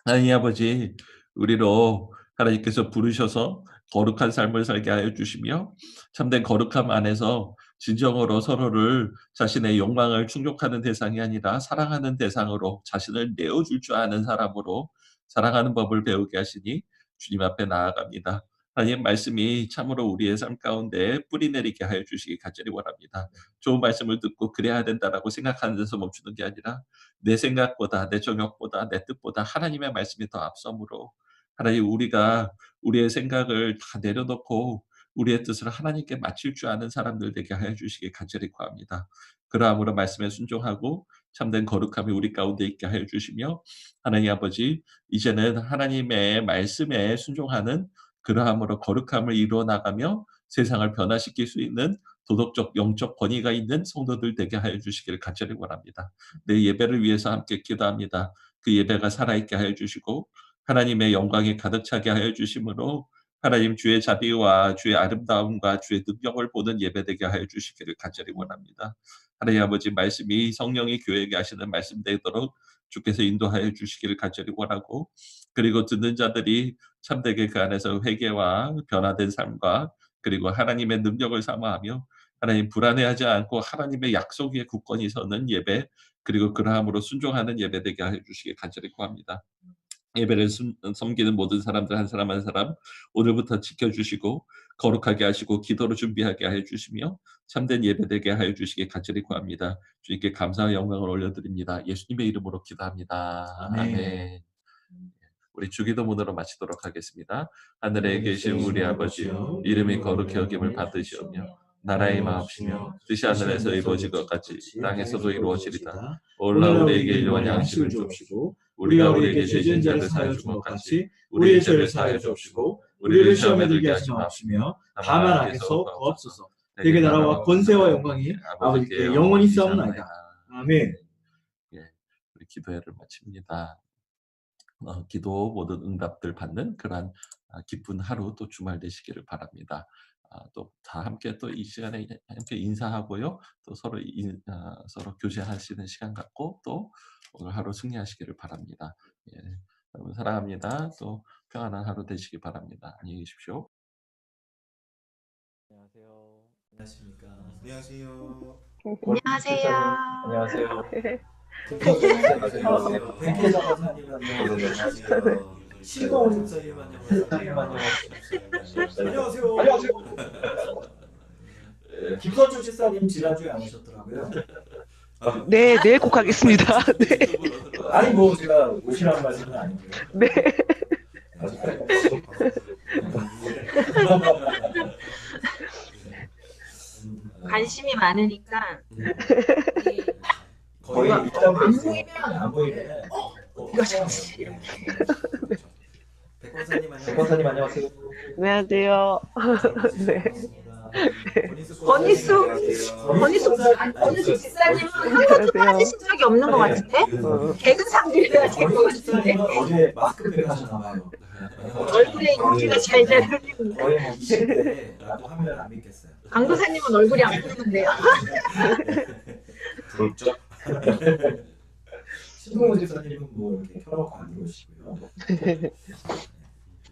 하나님 아버지 우리로 하나님께서 부르셔서 거룩한 삶을 살게 하여 주시며 참된 거룩함 안에서 진정으로 서로를 자신의 욕망을 충족하는 대상이 아니라 사랑하는 대상으로 자신을 내어줄 줄 아는 사람으로 사랑하는 법을 배우게 하시니 주님 앞에 나아갑니다. 하나님 말씀이 참으로 우리의 삶 가운데 뿌리 내리게 하여 주시기 간절히 원합니다. 좋은 말씀을 듣고 그래야 된다라고 생각하는 데서 멈추는 게 아니라 내 생각보다 내 정욕보다 내 뜻보다 하나님의 말씀이 더 앞서므로 하나님 우리가 우리의 생각을 다 내려놓고 우리의 뜻을 하나님께 맞출 줄 아는 사람들 되게 하여 주시기 간절히 구합니다. 그러함으로 말씀에 순종하고 참된 거룩함이 우리 가운데 있게 하여 주시며 하나님 아버지 이제는 하나님의 말씀에 순종하는 그러함으로 거룩함을 이루어 나가며 세상을 변화시킬 수 있는 도덕적 영적 권위가 있는 성도들 되게 하여 주시기를 간절히 원합니다. 내 예배를 위해서 함께 기도합니다. 그 예배가 살아있게 하여 주시고 하나님의 영광이 가득 차게 하여 주심으로 하나님 주의 자비와 주의 아름다움과 주의 능력을 보는 예배되게 하여 주시기를 간절히 원합니다. 하나님 아버지 말씀이 성령이 교회에게 하시는 말씀 되도록 주께서 인도하여 주시기를 간절히 원하고 그리고 듣는 자들이 참되게 그 안에서 회개와 변화된 삶과 그리고 하나님의 능력을 사모하며 하나님 불안해하지 않고 하나님의 약속 위에 굳건히 서는 예배 그리고 그러함으로 순종하는 예배 되게 하여 주시기 간절히 구합니다. 예배를 섬기는 모든 사람들 한 사람 한 사람 오늘부터 지켜주시고 거룩하게 하시고 기도로 준비하게 하여 주시며 참된 예배 되게 하여 주시기 간절히 구합니다. 주님께 감사와 영광을 올려드립니다. 예수님의 이름으로 기도합니다. 아멘. 우리 주기도문으로 마치도록 하겠습니다. 하늘에 계신 우리 아버지 이름이 거룩히 여김을 받으시오며 나라의 마옵시며 뜻이 하늘에서 이루어진 것 같이 땅에서도 이루어지리다. 오늘 우리에게 일용할 양식을 주옵시고 우리가 우리에게 죄 지은 자를 사하여 준 것 같이 우리의 죄를 사하여 주옵시고 우리를 시험에 들게 하지 마옵시며 다만 악에서 구하옵소서. 대개 나라와 권세와 영광이 아버지께 영원히 있사옵나이다. 아멘. 예, 우리 기도회를 마칩니다. 기도 모든 응답들 받는 그러한 기쁜 하루 또 주말 되시기를 바랍니다. 또 다 함께 또 이 시간에 함께 인사하고요. 또 서로 교제하시는 시간 갖고 또 오늘 하루 승리하시기를 바랍니다. 예, 여러분 사랑합니다. 또 평안한 하루 되시기 바랍니다. 안녕히 계십시오. 안녕하십니까. 안녕하세요. 안녕하세요. 안녕하세요. 백혜자 박사님 안녕하세요. 신동훈 목사님 안녕하세요. 김선주 집사님 지난주에 안 오셨더라고요. 네, 내일 꼭 하겠습니다. 네. 아니 뭐 제가 오시라는 말씀은 아니고요. 네. 관심이 많으니까 거의 안 보이면 안 보이면 이거 잠시 백권사님 안녕하세요. 안녕하세요. 네. 권희숙 집사님은 한 번도 빠지신 적이 없는 것 같은데? 개그상 들려야 될 것 같은데? 어제 마스크팩 하셨나 봐요. 얼굴에 인기가 잘 흘리는데 거의 뭐 20대라고 하면 안 믿겠어요. 강도사님은 얼굴이 안 보이는데요. 신동훈 집사님은 뭐 이렇게 켜놓고 안 들어오시고요.